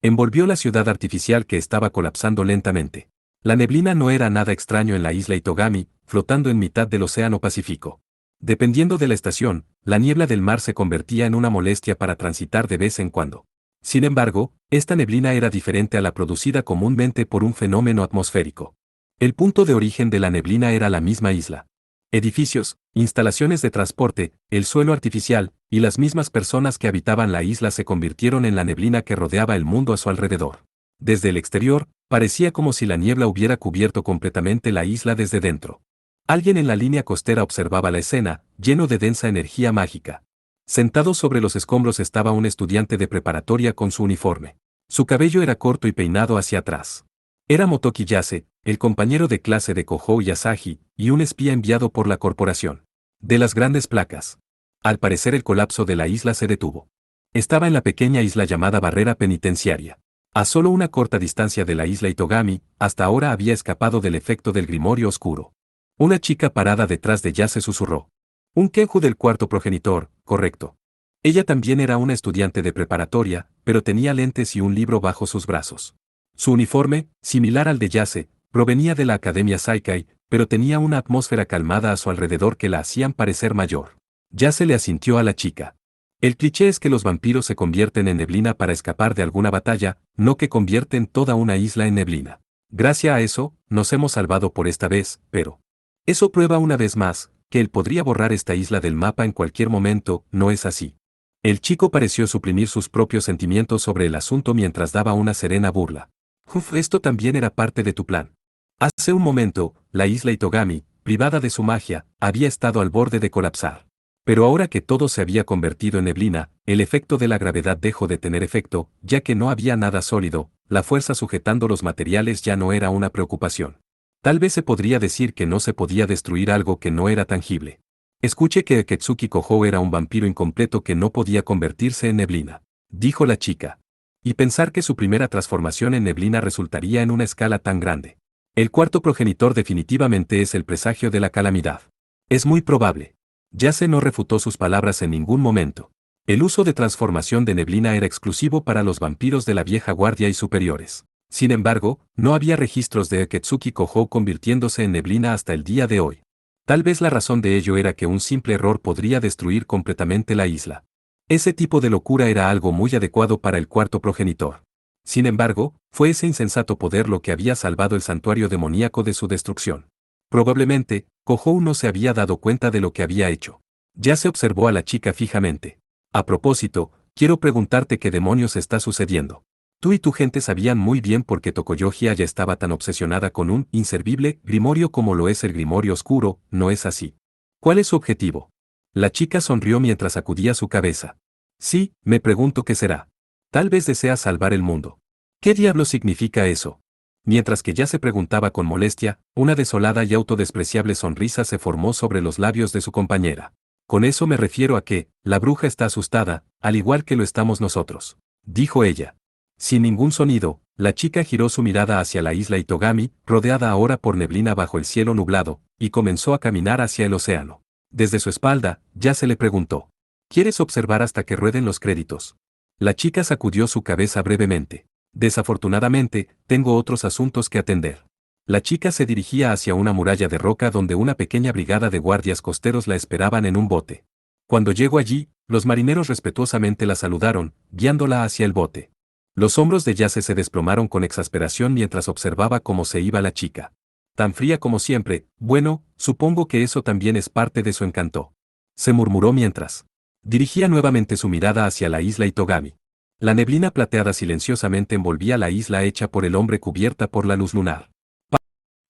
Envolvió la ciudad artificial que estaba colapsando lentamente. La neblina no era nada extraño en la isla Itogami, flotando en mitad del Océano Pacífico. Dependiendo de la estación, la niebla del mar se convertía en una molestia para transitar de vez en cuando. Sin embargo, esta neblina era diferente a la producida comúnmente por un fenómeno atmosférico. El punto de origen de la neblina era la misma isla. Edificios, instalaciones de transporte, el suelo artificial, y las mismas personas que habitaban la isla se convirtieron en la neblina que rodeaba el mundo a su alrededor. Desde el exterior, parecía como si la niebla hubiera cubierto completamente la isla desde dentro. Alguien en la línea costera observaba la escena, lleno de densa energía mágica. Sentado sobre los escombros estaba un estudiante de preparatoria con su uniforme. Su cabello era corto y peinado hacia atrás. Era Motoki Yase, el compañero de clase de Kohou Yasagi, y un espía enviado por la corporación. De las grandes placas. Al parecer el colapso de la isla se detuvo. Estaba en la pequeña isla llamada Barrera Penitenciaria. A solo una corta distancia de la isla Itogami, hasta ahora había escapado del efecto del grimorio oscuro. Una chica parada detrás de Yase susurró. Un Kenju del cuarto progenitor, correcto. Ella también era una estudiante de preparatoria, pero tenía lentes y un libro bajo sus brazos. Su uniforme, similar al de Yase, provenía de la Academia Saikai, pero tenía una atmósfera calmada a su alrededor que la hacían parecer mayor. Yase le asintió a la chica. El cliché es que los vampiros se convierten en neblina para escapar de alguna batalla, no que convierten toda una isla en neblina. Gracias a eso, nos hemos salvado por esta vez, pero... Eso prueba una vez más, que él podría borrar esta isla del mapa en cualquier momento, ¿no es así? El chico pareció suprimir sus propios sentimientos sobre el asunto mientras daba una serena burla. Uf, esto también era parte de tu plan. Hace un momento, la isla Itogami, privada de su magia, había estado al borde de colapsar. Pero ahora que todo se había convertido en neblina, el efecto de la gravedad dejó de tener efecto, ya que no había nada sólido, la fuerza sujetando los materiales ya no era una preocupación. Tal vez se podría decir que no se podía destruir algo que no era tangible. Escuché que Aketsuki Kohou era un vampiro incompleto que no podía convertirse en neblina, dijo la chica. Y pensar que su primera transformación en neblina resultaría en una escala tan grande. El cuarto progenitor definitivamente es el presagio de la calamidad. Es muy probable. Yase no refutó sus palabras en ningún momento. El uso de transformación de neblina era exclusivo para los vampiros de la vieja guardia y superiores. Sin embargo, no había registros de Aketsuki Kohou convirtiéndose en neblina hasta el día de hoy. Tal vez la razón de ello era que un simple error podría destruir completamente la isla. Ese tipo de locura era algo muy adecuado para el cuarto progenitor. Sin embargo, fue ese insensato poder lo que había salvado el santuario demoníaco de su destrucción. Probablemente, Kohou no se había dado cuenta de lo que había hecho. Ya se observó a la chica fijamente. A propósito, quiero preguntarte qué demonios está sucediendo. Tú y tu gente sabían muy bien por qué Tokoyoshi ya estaba tan obsesionada con un inservible grimorio como lo es el grimorio oscuro, ¿no es así? ¿Cuál es su objetivo? La chica sonrió mientras sacudía su cabeza. Sí, me pregunto qué será. Tal vez desea salvar el mundo. ¿Qué diablo significa eso? Mientras que ya se preguntaba con molestia, una desolada y autodespreciable sonrisa se formó sobre los labios de su compañera. Con eso me refiero a que, la bruja está asustada, al igual que lo estamos nosotros, dijo ella. Sin ningún sonido, la chica giró su mirada hacia la isla Itogami, rodeada ahora por neblina bajo el cielo nublado, y comenzó a caminar hacia el océano. Desde su espalda, ya se le preguntó. ¿Quieres observar hasta que rueden los créditos? La chica sacudió su cabeza brevemente. Desafortunadamente, tengo otros asuntos que atender. La chica se dirigía hacia una muralla de roca donde una pequeña brigada de guardias costeros la esperaban en un bote. Cuando llegó allí, los marineros respetuosamente la saludaron, guiándola hacia el bote. Los hombros de Yase se desplomaron con exasperación mientras observaba cómo se iba la chica. Tan fría como siempre, bueno, supongo que eso también es parte de su encanto. Se murmuró mientras dirigía nuevamente su mirada hacia la isla Itogami. La neblina plateada silenciosamente envolvía la isla hecha por el hombre cubierta por la luz lunar.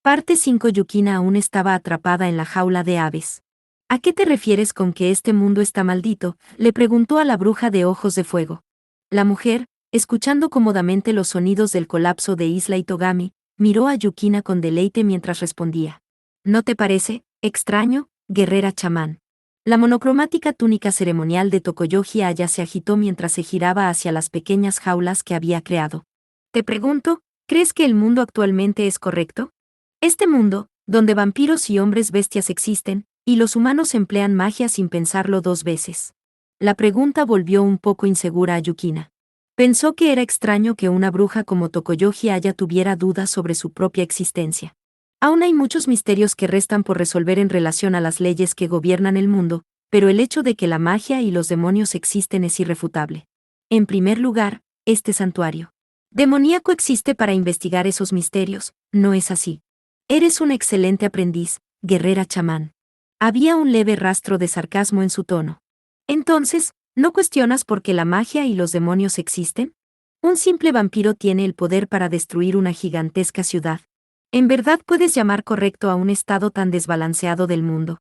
Parte 5. Yukina aún estaba atrapada en la jaula de aves. ¿A qué te refieres con que este mundo está maldito?, le preguntó a la bruja de ojos de fuego. La mujer, escuchando cómodamente los sonidos del colapso de Isla Itogami, miró a Yukina con deleite mientras respondía. ¿No te parece extraño, guerrera chamán? La monocromática túnica ceremonial de Tokoyoji Aya se agitó mientras se giraba hacia las pequeñas jaulas que había creado. Te pregunto, ¿crees que el mundo actualmente es correcto? Este mundo, donde vampiros y hombres bestias existen, y los humanos emplean magia sin pensarlo dos veces. La pregunta volvió un poco insegura a Yukina. Pensó que era extraño que una bruja como Tokoyoji Aya tuviera dudas sobre su propia existencia. Aún hay muchos misterios que restan por resolver en relación a las leyes que gobiernan el mundo, pero el hecho de que la magia y los demonios existen es irrefutable. En primer lugar, este santuario demoníaco existe para investigar esos misterios, ¿no es así? Eres un excelente aprendiz, guerrera chamán. Había un leve rastro de sarcasmo en su tono. Entonces, ¿no cuestionas por qué la magia y los demonios existen? Un simple vampiro tiene el poder para destruir una gigantesca ciudad. ¿En verdad puedes llamar correcto a un estado tan desbalanceado del mundo?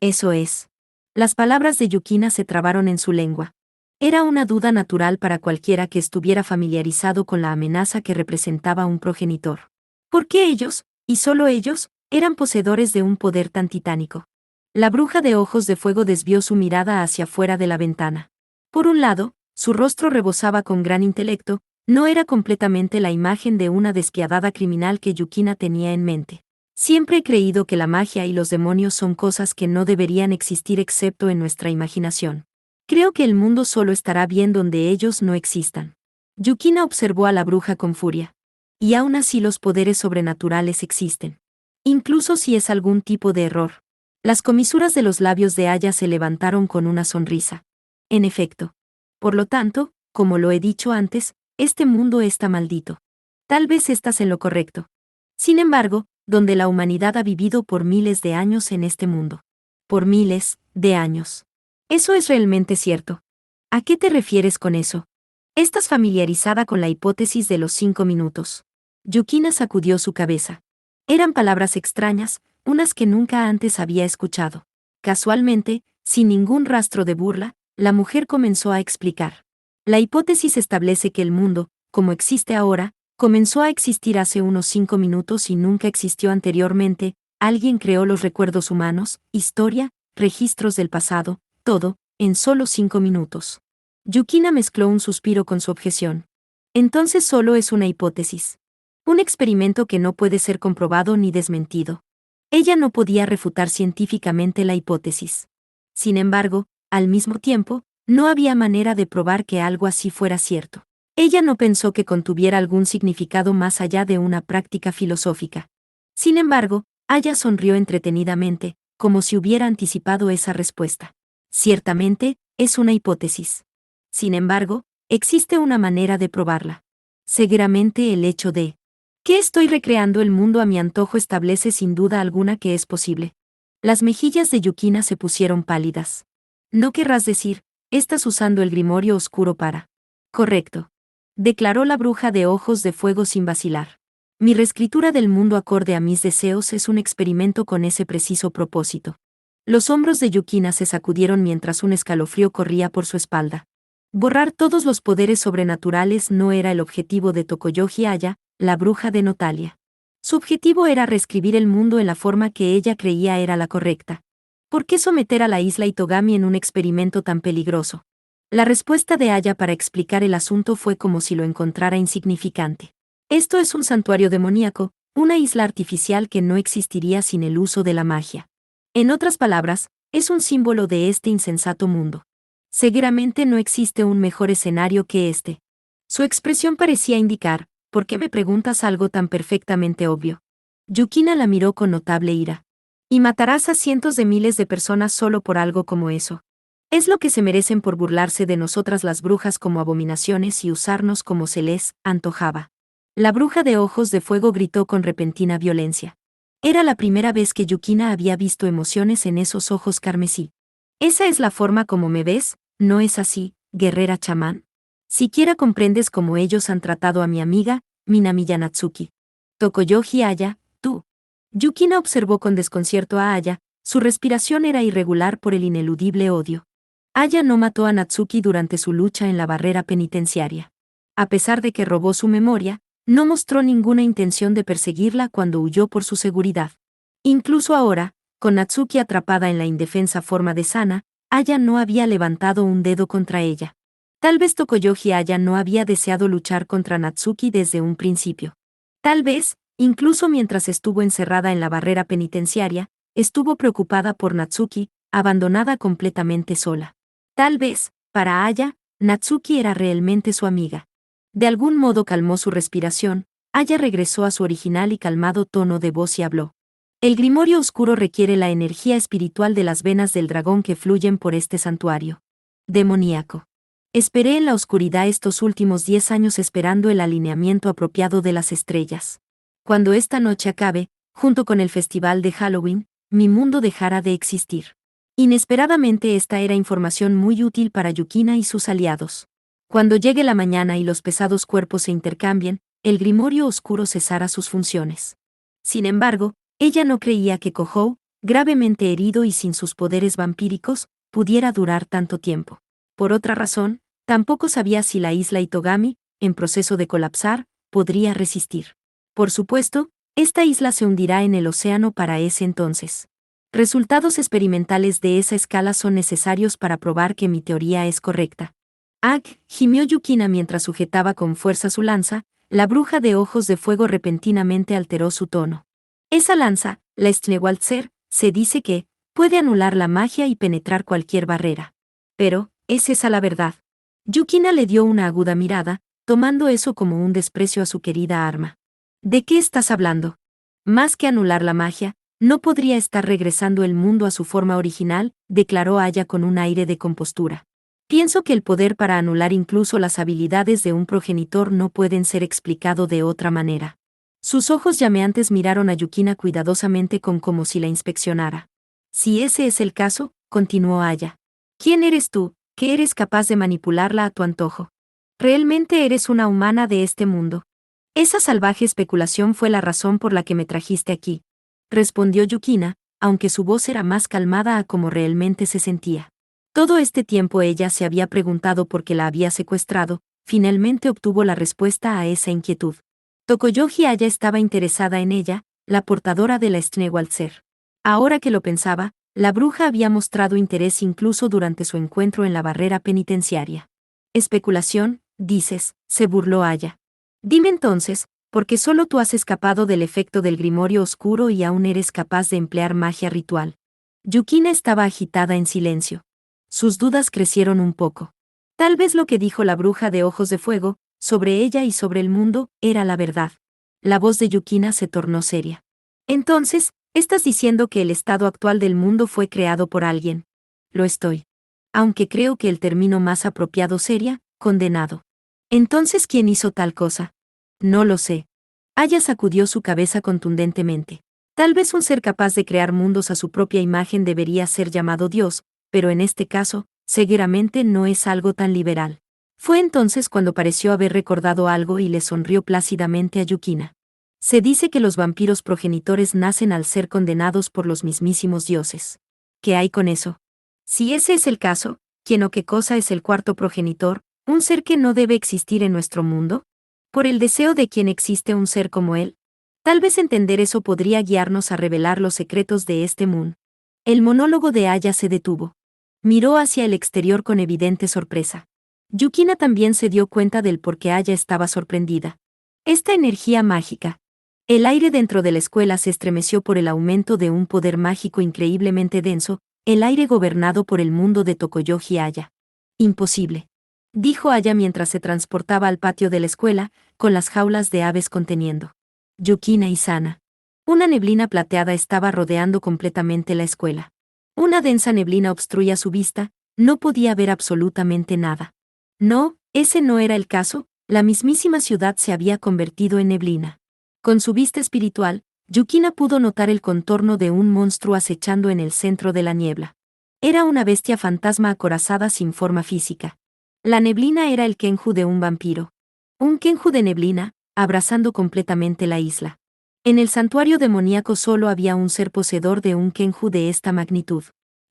Eso es. Las palabras de Yukina se trabaron en su lengua. Era una duda natural para cualquiera que estuviera familiarizado con la amenaza que representaba un progenitor. ¿Por qué ellos, y solo ellos, eran poseedores de un poder tan titánico? La bruja de ojos de fuego desvió su mirada hacia fuera de la ventana. Por un lado, su rostro rebosaba con gran intelecto, no era completamente la imagen de una despiadada criminal que Yukina tenía en mente. Siempre he creído que la magia y los demonios son cosas que no deberían existir excepto en nuestra imaginación. Creo que el mundo solo estará bien donde ellos no existan. Yukina observó a la bruja con furia. Y aún así los poderes sobrenaturales existen. Incluso si es algún tipo de error. Las comisuras de los labios de Aya se levantaron con una sonrisa. En efecto. Por lo tanto, como lo he dicho antes, este mundo está maldito. Tal vez estás en lo correcto. Sin embargo, donde la humanidad ha vivido por miles de años en este mundo. Por miles de años. Eso es realmente cierto. ¿A qué te refieres con eso? Estás familiarizada con la hipótesis de los 5 minutos. Yukina sacudió su cabeza. Eran palabras extrañas, unas que nunca antes había escuchado. Casualmente, sin ningún rastro de burla, la mujer comenzó a explicar. La hipótesis establece que el mundo, como existe ahora, comenzó a existir hace unos 5 minutos y nunca existió anteriormente. Alguien creó los recuerdos humanos, historia, registros del pasado, todo, en solo 5 minutos. Yukina mezcló un suspiro con su objeción. Entonces solo es una hipótesis. Un experimento que no puede ser comprobado ni desmentido. Ella no podía refutar científicamente la hipótesis. Sin embargo, al mismo tiempo, no había manera de probar que algo así fuera cierto. Ella no pensó que contuviera algún significado más allá de una práctica filosófica. Sin embargo, Aya sonrió entretenidamente, como si hubiera anticipado esa respuesta. Ciertamente, es una hipótesis. Sin embargo, existe una manera de probarla. Seguramente el hecho de que estoy recreando el mundo a mi antojo establece sin duda alguna que es posible. Las mejillas de Yukina se pusieron pálidas. No querrás decir, estás usando el grimorio oscuro para. Correcto. Declaró la bruja de ojos de fuego sin vacilar. Mi reescritura del mundo acorde a mis deseos es un experimento con ese preciso propósito. Los hombros de Yukina se sacudieron mientras un escalofrío corría por su espalda. Borrar todos los poderes sobrenaturales no era el objetivo de Tokoyoji Aya, la bruja de Notalia. Su objetivo era reescribir el mundo en la forma que ella creía era la correcta. ¿Por qué someter a la isla Itogami en un experimento tan peligroso? La respuesta de Aya para explicar el asunto fue como si lo encontrara insignificante. Esto es un santuario demoníaco, una isla artificial que no existiría sin el uso de la magia. En otras palabras, es un símbolo de este insensato mundo. Seguramente no existe un mejor escenario que este. Su expresión parecía indicar, ¿por qué me preguntas algo tan perfectamente obvio? Yukina la miró con notable ira. Y matarás a cientos de miles de personas solo por algo como eso. Es lo que se merecen por burlarse de nosotras las brujas como abominaciones y usarnos como se les antojaba. La bruja de ojos de fuego gritó con repentina violencia. Era la primera vez que Yukina había visto emociones en esos ojos carmesí. Esa es la forma como me ves, ¿no es así, guerrera chamán? Siquiera comprendes cómo ellos han tratado a mi amiga, Minamiya Natsuki. Tokoyoji Aya, tú. Yukina observó con desconcierto a Aya, su respiración era irregular por el ineludible odio. Aya no mató a Natsuki durante su lucha en la barrera penitenciaria. A pesar de que robó su memoria, no mostró ninguna intención de perseguirla cuando huyó por su seguridad. Incluso ahora, Con Natsuki atrapada en la indefensa forma de Sana, Aya no había levantado un dedo contra ella. Tal vez Tokoyoshi Aya no había deseado luchar contra Natsuki desde un principio. Tal vez, incluso mientras estuvo encerrada en la barrera penitenciaria, estuvo preocupada por Natsuki, abandonada completamente sola. Tal vez, para Aya, Natsuki era realmente su amiga. De algún modo calmó su respiración, Aya regresó a su original y calmado tono de voz y habló. El grimorio oscuro requiere la energía espiritual de las venas del dragón que fluyen por este santuario demoníaco. Esperé en la oscuridad estos últimos 10 años esperando el alineamiento apropiado de las estrellas. Cuando esta noche acabe, junto con el festival de Halloween, mi mundo dejará de existir. Inesperadamente esta era información muy útil para Yukina y sus aliados. Cuando llegue la mañana y los pesados cuerpos se intercambien, el grimorio oscuro cesará sus funciones. Sin embargo, ella no creía que Kohou, gravemente herido y sin sus poderes vampíricos, pudiera durar tanto tiempo. Por otra razón, tampoco sabía si la isla Itogami, en proceso de colapsar, podría resistir. Por supuesto, esta isla se hundirá en el océano para ese entonces. Resultados experimentales de esa escala son necesarios para probar que mi teoría es correcta. Gimió Yukina mientras sujetaba con fuerza su lanza. La bruja de ojos de fuego repentinamente alteró su tono. Esa lanza, la Schnewalzer, se dice que puede anular la magia y penetrar cualquier barrera. Pero, ¿es esa la verdad? Yukina le dio una aguda mirada, tomando eso como un desprecio a su querida arma. ¿De qué estás hablando? Más que anular la magia, no podría estar regresando el mundo a su forma original, declaró Aya con un aire de compostura. Pienso que el poder para anular incluso las habilidades de un progenitor no pueden ser explicado de otra manera. Sus ojos llameantes miraron a Yukina cuidadosamente como si la inspeccionara. Si ese es el caso, continuó Aya. ¿Quién eres tú, que eres capaz de manipularla a tu antojo? Realmente eres una humana de este mundo. Esa salvaje especulación fue la razón por la que me trajiste aquí, respondió Yukina, aunque su voz era más calmada a como realmente se sentía. Todo este tiempo ella se había preguntado por qué la había secuestrado, finalmente obtuvo la respuesta a esa inquietud. Tokoyoshi Aya estaba interesada en ella, la portadora de la Schnewalzer. Ahora que lo pensaba, la bruja había mostrado interés incluso durante su encuentro en la barrera penitenciaria. Especulación, dices, se burló Aya. Dime entonces, ¿por qué solo tú has escapado del efecto del grimorio oscuro y aún eres capaz de emplear magia ritual? Yukina estaba agitada en silencio. Sus dudas crecieron un poco. Tal vez lo que dijo la bruja de ojos de fuego, sobre ella y sobre el mundo, era la verdad. La voz de Yukina se tornó seria. Entonces, ¿estás diciendo que el estado actual del mundo fue creado por alguien? Lo estoy. Aunque creo que el término más apropiado sería, condenado. Entonces, ¿quién hizo tal cosa? No lo sé. Aya sacudió su cabeza contundentemente. Tal vez un ser capaz de crear mundos a su propia imagen debería ser llamado Dios, pero en este caso, seguramente no es algo tan liberal. Fue entonces cuando pareció haber recordado algo y le sonrió plácidamente a Yukina. Se dice que los vampiros progenitores nacen al ser condenados por los mismísimos dioses. ¿Qué hay con eso? Si ese es el caso, ¿quién o qué cosa es el cuarto progenitor, un ser que no debe existir en nuestro mundo? ¿Por el deseo de quien existe un ser como él? Tal vez entender eso podría guiarnos a revelar los secretos de este mundo. El monólogo de Aya se detuvo. Miró hacia el exterior con evidente sorpresa. Yukina también se dio cuenta del por qué Aya estaba sorprendida. Esta energía mágica. El aire dentro de la escuela se estremeció por el aumento de un poder mágico increíblemente denso, el aire gobernado por el mundo de Tokoyoshi Aya. Imposible, dijo Aya mientras se transportaba al patio de la escuela, con las jaulas de aves conteniendo. Yukina y Sana. Una neblina plateada estaba rodeando completamente la escuela. Una densa neblina obstruía su vista, no podía ver absolutamente nada. No, ese no era el caso, la mismísima ciudad se había convertido en neblina. Con su vista espiritual, Yukina pudo notar el contorno de un monstruo acechando en el centro de la niebla. Era una bestia fantasma acorazada sin forma física. La neblina era el kenju de un vampiro. Un kenju de neblina, abrazando completamente la isla. En el santuario demoníaco solo había un ser poseedor de un kenju de esta magnitud.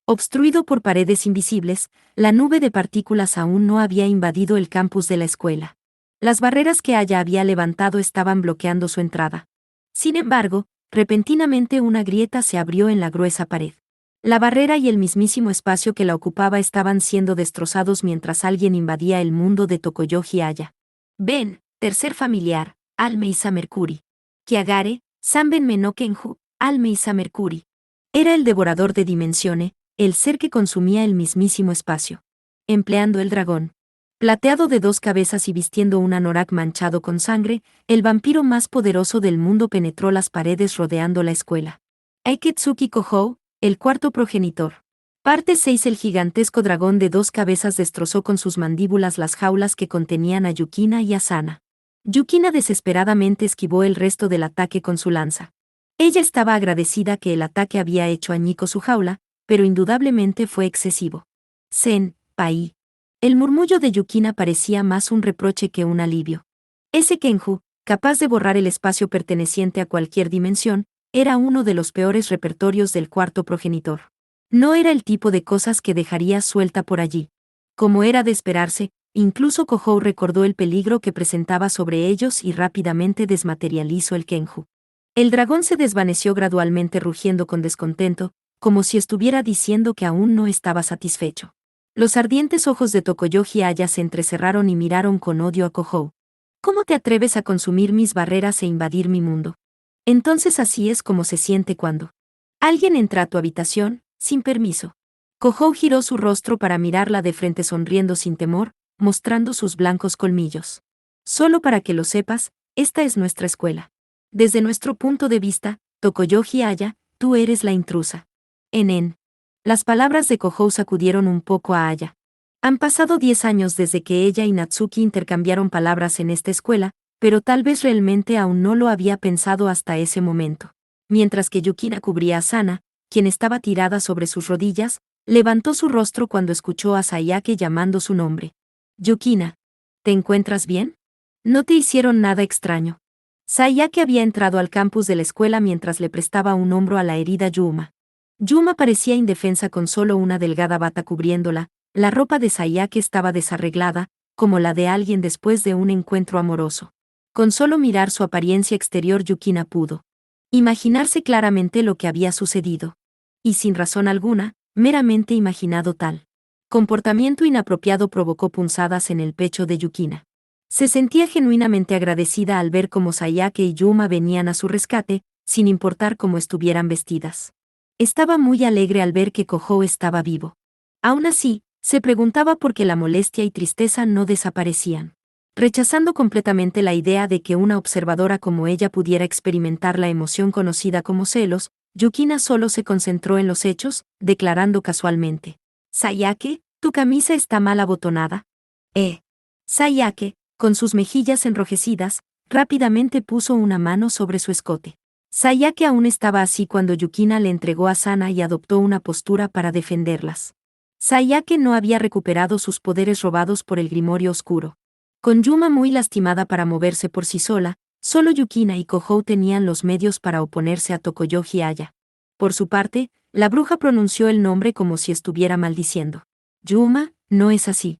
Obstruido por paredes invisibles, la nube de partículas aún no había invadido el campus de la escuela. Las barreras que Aya había levantado estaban bloqueando su entrada. Sin embargo, repentinamente una grieta se abrió en la gruesa pared. La barrera y el mismísimo espacio que la ocupaba estaban siendo destrozados mientras alguien invadía el mundo de Tokoyoji Aya. Ben, tercer familiar, Almeisa Mercury. Kiagare, Sanben Menokenju, Almeisa Mercury. Era el devorador de dimensiones, el ser que consumía el mismísimo espacio. Empleando el dragón plateado de 2 cabezas y vistiendo un anorak manchado con sangre, el vampiro más poderoso del mundo penetró las paredes rodeando la escuela. Aiketsuki Kohou, el cuarto progenitor. Parte 6. El gigantesco dragón de 2 cabezas destrozó con sus mandíbulas las jaulas que contenían a Yukina y Asana. Yukina desesperadamente esquivó el resto del ataque con su lanza. Ella estaba agradecida que el ataque había hecho añicos su jaula, pero indudablemente fue excesivo. Senpai. El murmullo de Yukina parecía más un reproche que un alivio. Ese Kenju, capaz de borrar el espacio perteneciente a cualquier dimensión, era uno de los peores repertorios del cuarto progenitor. No era el tipo de cosas que dejaría suelta por allí. Como era de esperarse, incluso Kohou recordó el peligro que presentaba sobre ellos y rápidamente desmaterializó el Kenju. El dragón se desvaneció gradualmente rugiendo con descontento, como si estuviera diciendo que aún no estaba satisfecho. Los ardientes ojos de Tokoyoji Aya se entrecerraron y miraron con odio a Kohou. ¿Cómo te atreves a consumir mis barreras e invadir mi mundo? Entonces así es como se siente cuando alguien entra a tu habitación, sin permiso. Kohou giró su rostro para mirarla de frente sonriendo sin temor, mostrando sus blancos colmillos. Solo para que lo sepas, esta es nuestra escuela. Desde nuestro punto de vista, Tokoyoji Aya, tú eres la intrusa. En. Las palabras de Kohou sacudieron un poco a Aya. Han pasado 10 años desde que ella y Natsuki intercambiaron palabras en esta escuela, pero tal vez realmente aún no lo había pensado hasta ese momento. Mientras que Yukina cubría a Sana, quien estaba tirada sobre sus rodillas, levantó su rostro cuando escuchó a Sayake llamando su nombre. Yukina, ¿te encuentras bien? No te hicieron nada extraño. Sayake había entrado al campus de la escuela mientras le prestaba un hombro a la herida Yuma. Yuma parecía indefensa con solo una delgada bata cubriéndola, la ropa de Sayake estaba desarreglada, como la de alguien después de un encuentro amoroso. Con solo mirar su apariencia exterior Yukina pudo imaginarse claramente lo que había sucedido. Y sin razón alguna, meramente imaginado tal comportamiento inapropiado provocó punzadas en el pecho de Yukina. Se sentía genuinamente agradecida al ver cómo Sayake y Yuma venían a su rescate, sin importar cómo estuvieran vestidas. Estaba muy alegre al ver que Kohou estaba vivo. Aún así, se preguntaba por qué la molestia y tristeza no desaparecían. Rechazando completamente la idea de que una observadora como ella pudiera experimentar la emoción conocida como celos, Yukina solo se concentró en los hechos, declarando casualmente: Sayake, tu camisa está mal abotonada. Sayake, con sus mejillas enrojecidas, rápidamente puso una mano sobre su escote. Sayake aún estaba así cuando Yukina le entregó a Sana y adoptó una postura para defenderlas. Sayake no había recuperado sus poderes robados por el grimorio oscuro. Con Yuma muy lastimada para moverse por sí sola, solo Yukina y Kohou tenían los medios para oponerse a Tokoyoji Aya. Por su parte, la bruja pronunció el nombre como si estuviera maldiciendo. Yuma, no es así.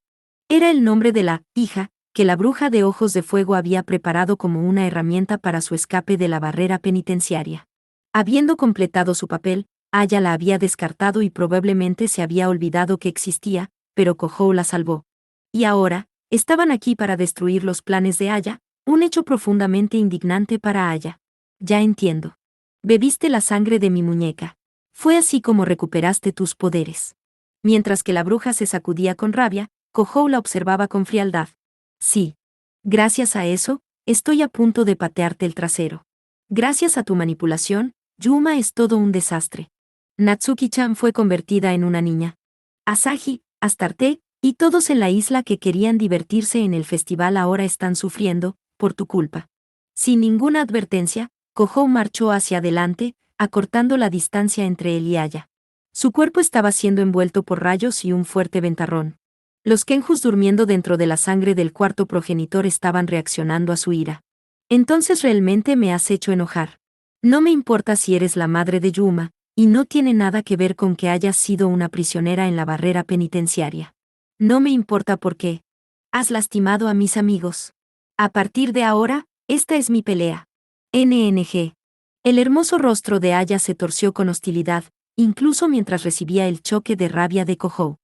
Era el nombre de la hija que la bruja de ojos de fuego había preparado como una herramienta para su escape de la barrera penitenciaria. Habiendo completado su papel, Aya la había descartado y probablemente se había olvidado que existía, pero Kohou la salvó. Y ahora, estaban aquí para destruir los planes de Aya, un hecho profundamente indignante para Aya. Ya entiendo. Bebiste la sangre de mi muñeca. Fue así como recuperaste tus poderes. Mientras que la bruja se sacudía con rabia, Kohou la observaba con frialdad. Sí. Gracias a eso, estoy a punto de patearte el trasero. Gracias a tu manipulación, Yuma es todo un desastre. Natsuki-chan fue convertida en una niña. Asahi, Astarte, y todos en la isla que querían divertirse en el festival ahora están sufriendo, por tu culpa. Sin ninguna advertencia, Kohou marchó hacia adelante, acortando la distancia entre él y Aya. Su cuerpo estaba siendo envuelto por rayos y un fuerte ventarrón. Los Kenjus durmiendo dentro de la sangre del cuarto progenitor estaban reaccionando a su ira. Entonces realmente me has hecho enojar. No me importa si eres la madre de Yuma, y no tiene nada que ver con que hayas sido una prisionera en la barrera penitenciaria. No me importa por qué. Has lastimado a mis amigos. A partir de ahora, esta es mi pelea. NNG. El hermoso rostro de Aya se torció con hostilidad, incluso mientras recibía el choque de rabia de Kohou.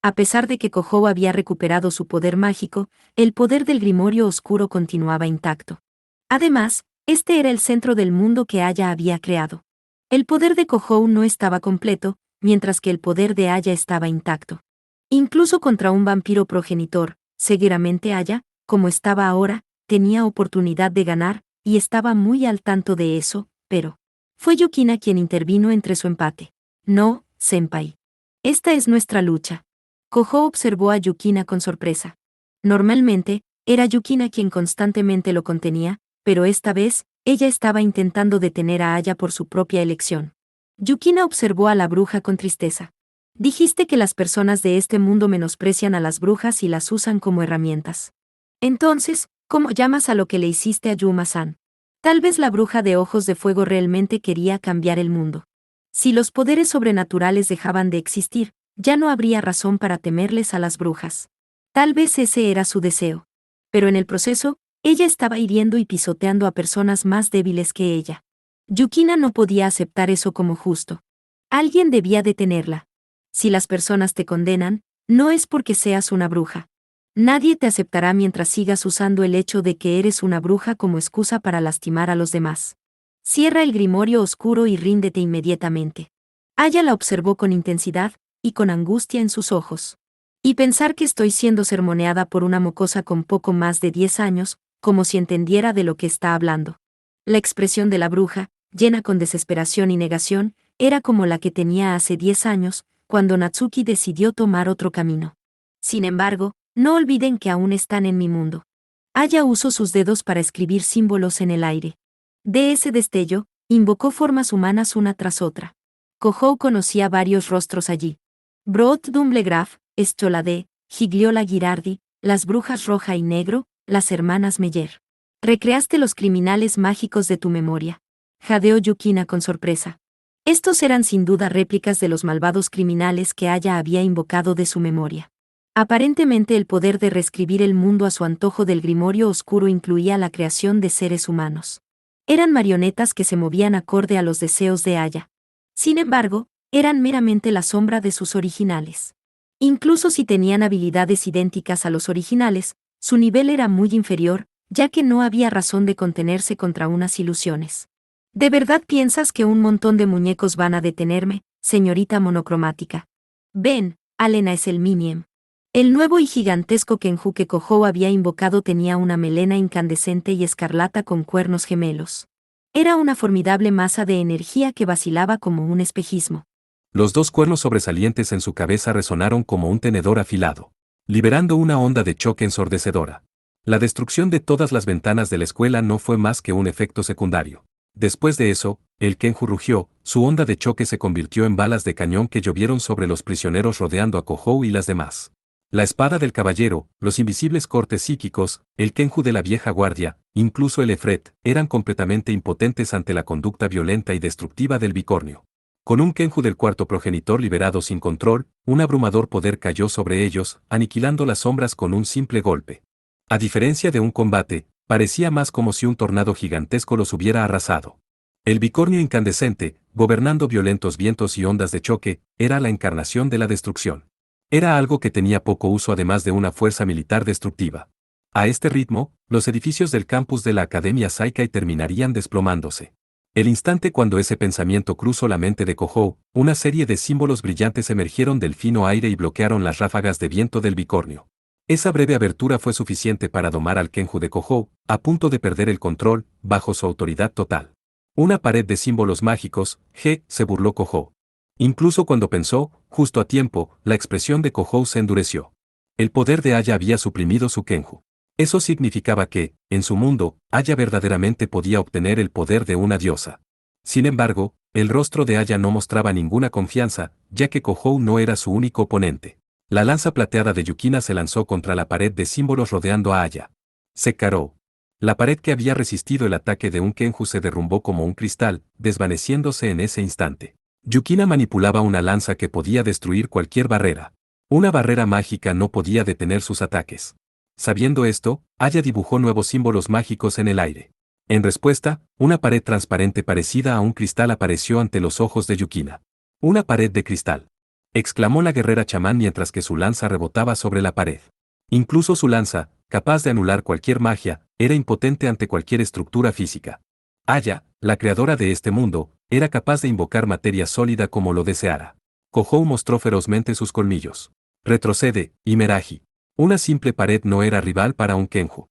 A pesar de que Kohou había recuperado su poder mágico, el poder del Grimorio Oscuro continuaba intacto. Además, este era el centro del mundo que Aya había creado. El poder de Kohou no estaba completo, mientras que el poder de Aya estaba intacto. Incluso contra un vampiro progenitor, seguramente Aya, como estaba ahora, tenía oportunidad de ganar, y estaba muy al tanto de eso, pero fue Yukina quien intervino entre su empate. No, senpai. Esta es nuestra lucha. Kohou observó a Yukina con sorpresa. Normalmente, era Yukina quien constantemente lo contenía, pero esta vez, ella estaba intentando detener a Aya por su propia elección. Yukina observó a la bruja con tristeza. Dijiste que las personas de este mundo menosprecian a las brujas y las usan como herramientas. Entonces, ¿cómo llamas a lo que le hiciste a Yuma-san? Tal vez la bruja de ojos de fuego realmente quería cambiar el mundo. Si los poderes sobrenaturales dejaban de existir, ya no habría razón para temerles a las brujas. Tal vez ese era su deseo. Pero en el proceso, ella estaba hiriendo y pisoteando a personas más débiles que ella. Yukina no podía aceptar eso como justo. Alguien debía detenerla. Si las personas te condenan, no es porque seas una bruja. Nadie te aceptará mientras sigas usando el hecho de que eres una bruja como excusa para lastimar a los demás. Cierra el grimorio oscuro y ríndete inmediatamente. Aya la observó con intensidad y con angustia en sus ojos. Y pensar que estoy siendo sermoneada por una mocosa con poco más de 10 años, como si entendiera de lo que está hablando. La expresión de la bruja, llena con desesperación y negación, era como la que tenía hace 10 años, cuando Natsuki decidió tomar otro camino. Sin embargo, no olviden que aún están en mi mundo. Aya usó sus dedos para escribir símbolos en el aire. De ese destello, invocó formas humanas una tras otra. Kohou conocía varios rostros allí. Brot Dumblegraf, Escholade, Gigliola Girardi, las brujas roja y negro, las hermanas Meyer. Recreaste los criminales mágicos de tu memoria. Jadeó Yukina con sorpresa. Estos eran sin duda réplicas de los malvados criminales que Aya había invocado de su memoria. Aparentemente el poder de reescribir el mundo a su antojo del grimorio oscuro incluía la creación de seres humanos. Eran marionetas que se movían acorde a los deseos de Aya. Sin embargo, eran meramente la sombra de sus originales. Incluso si tenían habilidades idénticas a los originales, su nivel era muy inferior, ya que no había razón de contenerse contra unas ilusiones. ¿De verdad piensas que un montón de muñecos van a detenerme, señorita monocromática? Ven, Alena es el Miniem. El nuevo y gigantesco Kenju que Kohou había invocado tenía una melena incandescente y escarlata con cuernos gemelos. Era una formidable masa de energía que vacilaba como un espejismo. Los dos cuernos sobresalientes en su cabeza resonaron como un tenedor afilado, liberando una onda de choque ensordecedora. La destrucción de todas las ventanas de la escuela no fue más que un efecto secundario. Después de eso, el Kenju rugió, su onda de choque se convirtió en balas de cañón que llovieron sobre los prisioneros rodeando a Kohou y las demás. La espada del caballero, los invisibles cortes psíquicos, el Kenju de la vieja guardia, incluso el Efret, eran completamente impotentes ante la conducta violenta y destructiva del bicornio. Con un Kenju del cuarto progenitor liberado sin control, un abrumador poder cayó sobre ellos, aniquilando las sombras con un simple golpe. A diferencia de un combate, parecía más como si un tornado gigantesco los hubiera arrasado. El bicornio incandescente, gobernando violentos vientos y ondas de choque, era la encarnación de la destrucción. Era algo que tenía poco uso además de una fuerza militar destructiva. A este ritmo, los edificios del campus de la Academia Saikai terminarían desplomándose. El instante cuando ese pensamiento cruzó la mente de Kohou, una serie de símbolos brillantes emergieron del fino aire y bloquearon las ráfagas de viento del bicornio. Esa breve abertura fue suficiente para domar al Kenju de Kohou, a punto de perder el control, bajo su autoridad total. Una pared de símbolos mágicos, se burló Kohou. Incluso cuando pensó, justo a tiempo, la expresión de Kohou se endureció. El poder de Aya había suprimido su Kenju. Eso significaba que, en su mundo, Aya verdaderamente podía obtener el poder de una diosa. Sin embargo, el rostro de Aya no mostraba ninguna confianza, ya que Kohou no era su único oponente. La lanza plateada de Yukina se lanzó contra la pared de símbolos rodeando a Aya. Se caró. La pared que había resistido el ataque de un Kenju se derrumbó como un cristal, desvaneciéndose en ese instante. Yukina manipulaba una lanza que podía destruir cualquier barrera. Una barrera mágica no podía detener sus ataques. Sabiendo esto, Aya dibujó nuevos símbolos mágicos en el aire. En respuesta, una pared transparente parecida a un cristal apareció ante los ojos de Yukina. ¡Una pared de cristal!, exclamó la guerrera chamán mientras que su lanza rebotaba sobre la pared. Incluso su lanza, capaz de anular cualquier magia, era impotente ante cualquier estructura física. Aya, la creadora de este mundo, era capaz de invocar materia sólida como lo deseara. Kohou mostró ferozmente sus colmillos. Retrocede, Imeraji. Una simple pared no era rival para un Kenju.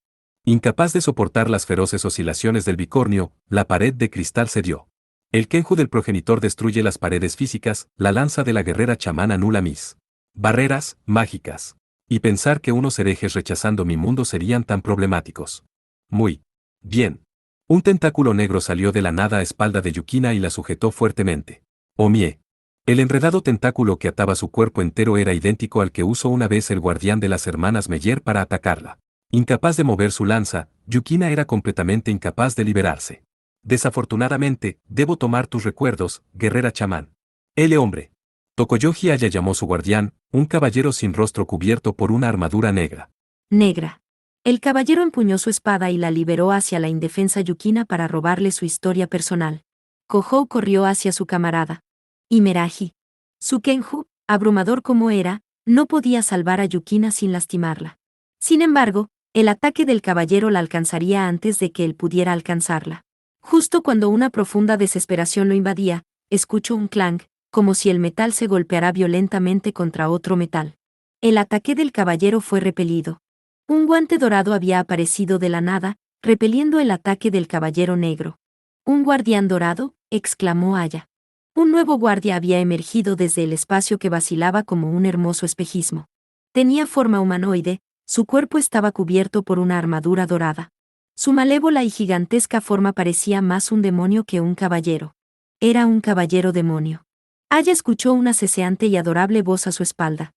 Incapaz de soportar las feroces oscilaciones del bicornio, la pared de cristal cedió. El Kenju del progenitor destruye las paredes físicas, la lanza de la guerrera chamán anula mis barreras mágicas. Y pensar que unos herejes rechazando mi mundo serían tan problemáticos. Muy bien. Un tentáculo negro salió de la nada a espalda de Yukina y la sujetó fuertemente. ¡Omie! El enredado tentáculo que ataba su cuerpo entero era idéntico al que usó una vez el guardián de las hermanas Meyer para atacarla. Incapaz de mover su lanza, Yukina era completamente incapaz de liberarse. Desafortunadamente, debo tomar tus recuerdos, guerrera chamán. El hombre. Tokoyoji Aya llamó su guardián, un caballero sin rostro cubierto por una armadura negra. Negra. El caballero empuñó su espada y la liberó hacia la indefensa Yukina para robarle su historia personal. Kohou corrió hacia su camarada. Imeraji. Su Kenju, abrumador como era, no podía salvar a Yukina sin lastimarla. Sin embargo, el ataque del caballero la alcanzaría antes de que él pudiera alcanzarla. Justo cuando una profunda desesperación lo invadía, escuchó un clang, como si el metal se golpeara violentamente contra otro metal. El ataque del caballero fue repelido. Un guante dorado había aparecido de la nada, repeliendo el ataque del caballero negro. ¿Un guardián dorado?, exclamó Aya. Un nuevo guardia había emergido desde el espacio que vacilaba como un hermoso espejismo. Tenía forma humanoide, su cuerpo estaba cubierto por una armadura dorada. Su malévola y gigantesca forma parecía más un demonio que un caballero. Era un caballero demonio. Aya escuchó una ceseante y adorable voz a su espalda.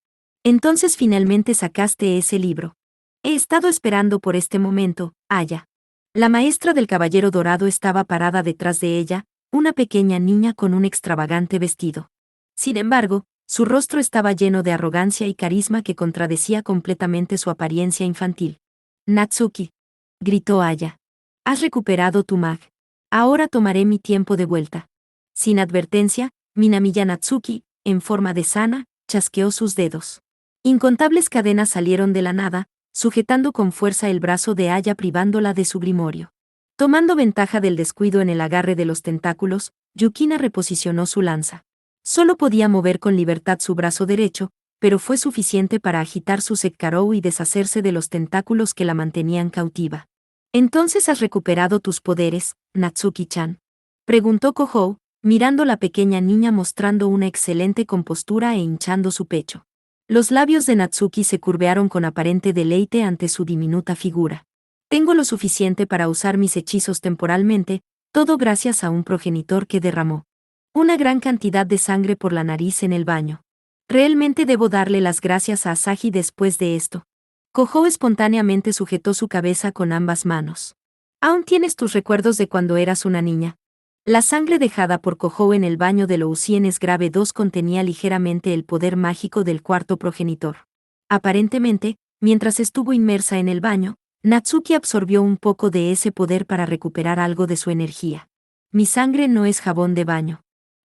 Entonces finalmente sacaste ese libro. He estado esperando por este momento, Aya. La maestra del caballero dorado estaba parada detrás de ella, una pequeña niña con un extravagante vestido. Sin embargo, su rostro estaba lleno de arrogancia y carisma que contradecía completamente su apariencia infantil. Natsuki, gritó Aya. Has recuperado tu mag. Ahora tomaré mi tiempo de vuelta. Sin advertencia, Minamiya Natsuki, en forma de sana, chasqueó sus dedos. Incontables cadenas salieron de la nada, sujetando con fuerza el brazo de Aya privándola de su grimorio. Tomando ventaja del descuido en el agarre de los tentáculos, Yukina reposicionó su lanza. Solo podía mover con libertad su brazo derecho, pero fue suficiente para agitar su Sekkarou y deshacerse de los tentáculos que la mantenían cautiva. ¿Entonces has recuperado tus poderes, Natsuki-chan?, preguntó Kohou, mirando a la pequeña niña mostrando una excelente compostura e hinchando su pecho. Los labios de Natsuki se curvearon con aparente deleite ante su diminuta figura. Tengo lo suficiente para usar mis hechizos temporalmente, todo gracias a un progenitor que derramó una gran cantidad de sangre por la nariz en el baño. Realmente debo darle las gracias a Asahi después de esto. Kohou espontáneamente sujetó su cabeza con ambas manos. ¿Aún tienes tus recuerdos de cuando eras una niña? La sangre dejada por Kohou en el baño de Lousienes Grave 2 contenía ligeramente el poder mágico del cuarto progenitor. Aparentemente, mientras estuvo inmersa en el baño, Natsuki absorbió un poco de ese poder para recuperar algo de su energía. Mi sangre no es jabón de baño,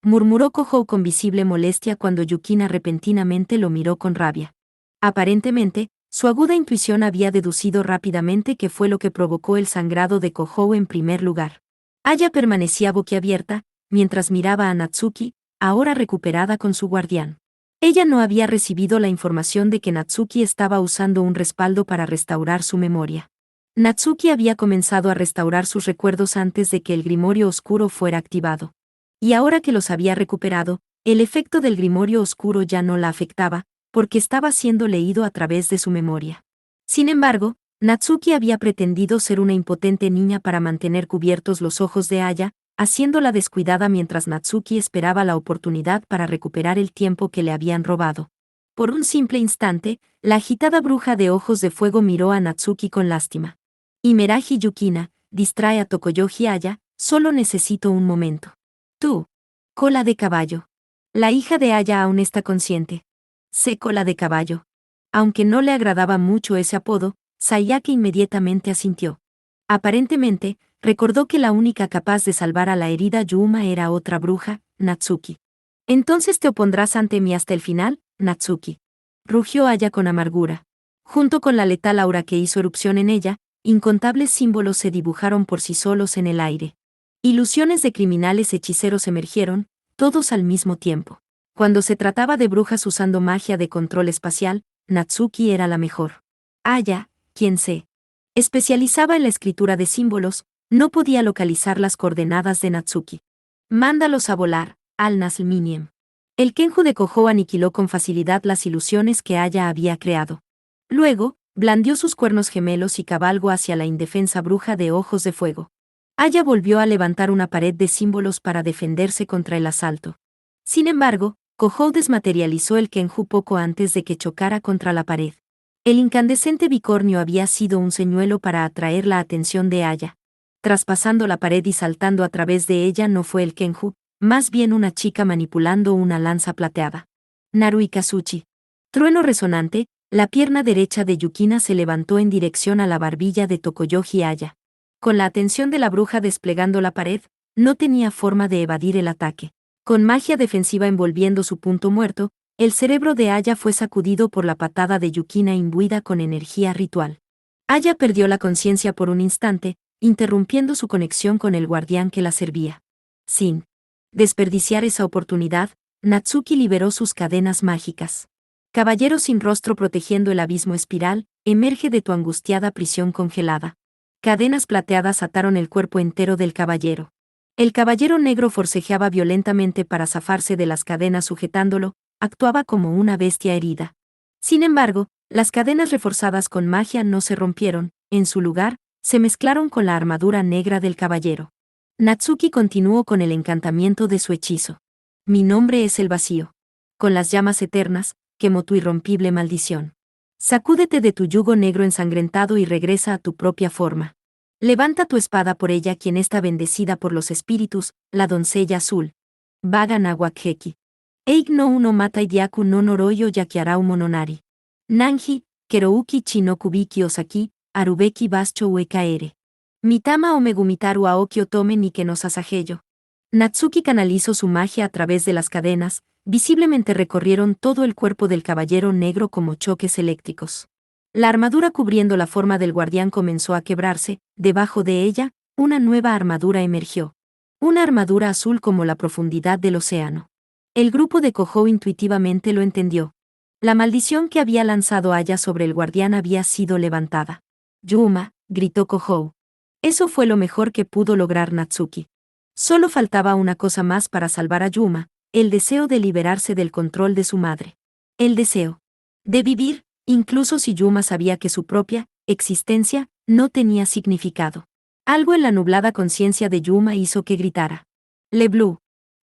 murmuró Kohou con visible molestia cuando Yukina repentinamente lo miró con rabia. Aparentemente, su aguda intuición había deducido rápidamente qué fue lo que provocó el sangrado de Kohou en primer lugar. Aya permanecía boquiabierta, mientras miraba a Natsuki, ahora recuperada con su guardián. Ella no había recibido la información de que Natsuki estaba usando un respaldo para restaurar su memoria. Natsuki había comenzado a restaurar sus recuerdos antes de que el grimorio oscuro fuera activado. Y ahora que los había recuperado, el efecto del grimorio oscuro ya no la afectaba, porque estaba siendo leído a través de su memoria. Sin embargo, Natsuki había pretendido ser una impotente niña para mantener cubiertos los ojos de Aya, haciéndola descuidada mientras Natsuki esperaba la oportunidad para recuperar el tiempo que le habían robado. Por un simple instante, la agitada bruja de ojos de fuego miró a Natsuki con lástima. Imeraji Yukina, distrae a Tokoyoji Aya, solo necesito un momento. Tú. Cola de caballo. La hija de Aya aún está consciente. Sé cola de caballo. Aunque no le agradaba mucho ese apodo, Sayaka inmediatamente asintió. Aparentemente, recordó que la única capaz de salvar a la herida Yuma era otra bruja, Natsuki. «Entonces te opondrás ante mí hasta el final, Natsuki», rugió Aya con amargura. Junto con la letal aura que hizo erupción en ella, incontables símbolos se dibujaron por sí solos en el aire. Ilusiones de criminales hechiceros emergieron, todos al mismo tiempo. Cuando se trataba de brujas usando magia de control espacial, Natsuki era la mejor. Aya, quien se especializaba en la escritura de símbolos, no podía localizar las coordenadas de Natsuki. «Mándalos a volar, al Nasl-Miniem». El Kenju de Kohou aniquiló con facilidad las ilusiones que Aya había creado. Luego, blandió sus cuernos gemelos y cabalgó hacia la indefensa bruja de ojos de fuego. Aya volvió a levantar una pared de símbolos para defenderse contra el asalto. Sin embargo, Kohou desmaterializó el Kenju poco antes de que chocara contra la pared. El incandescente bicornio había sido un señuelo para atraer la atención de Aya. Traspasando la pared y saltando a través de ella no fue el Kenju, más bien una chica manipulando una lanza plateada. Narui Kazuchi. Trueno resonante, la pierna derecha de Yukina se levantó en dirección a la barbilla de Tokoyoji Aya. Con la atención de la bruja desplegando la pared, no tenía forma de evadir el ataque. Con magia defensiva envolviendo su punto muerto, el cerebro de Aya fue sacudido por la patada de Yukina imbuida con energía ritual. Aya perdió la conciencia por un instante, interrumpiendo su conexión con el guardián que la servía. Sin desperdiciar esa oportunidad, Natsuki liberó sus cadenas mágicas. Caballero sin rostro protegiendo el abismo espiral, emerge de tu angustiada prisión congelada. Cadenas plateadas ataron el cuerpo entero del caballero. El caballero negro forcejeaba violentamente para zafarse de las cadenas sujetándolo, actuaba como una bestia herida. Sin embargo, las cadenas reforzadas con magia no se rompieron, en su lugar, se mezclaron con la armadura negra del caballero. Natsuki continuó con el encantamiento de su hechizo. «Mi nombre es el vacío. Con las llamas eternas, quemo tu irrompible maldición. Sacúdete de tu yugo negro ensangrentado y regresa a tu propia forma. Levanta tu espada por ella quien está bendecida por los espíritus, la doncella azul. Vaga Nawakheki. Eik no uno mata idiaku no noroyo yakiarau mononari. Nanji, kerouki chinokubiki osaki, arubeki bascho uekaere. Mitama o megumitaru aoki otome ni que nos asajeyo». Natsuki canalizó su magia a través de las cadenas, visiblemente recorrieron todo el cuerpo del caballero negro como choques eléctricos. La armadura cubriendo la forma del guardián comenzó a quebrarse, debajo de ella, una nueva armadura emergió. Una armadura azul como la profundidad del océano. El grupo de Kohou intuitivamente lo entendió. La maldición que había lanzado Aya sobre el guardián había sido levantada. «Yuma», gritó Kohou. Eso fue lo mejor que pudo lograr Natsuki. Solo faltaba una cosa más para salvar a Yuma, el deseo de liberarse del control de su madre. El deseo de vivir, incluso si Yuma sabía que su propia existencia no tenía significado. Algo en la nublada conciencia de Yuma hizo que gritara. «Le Blue».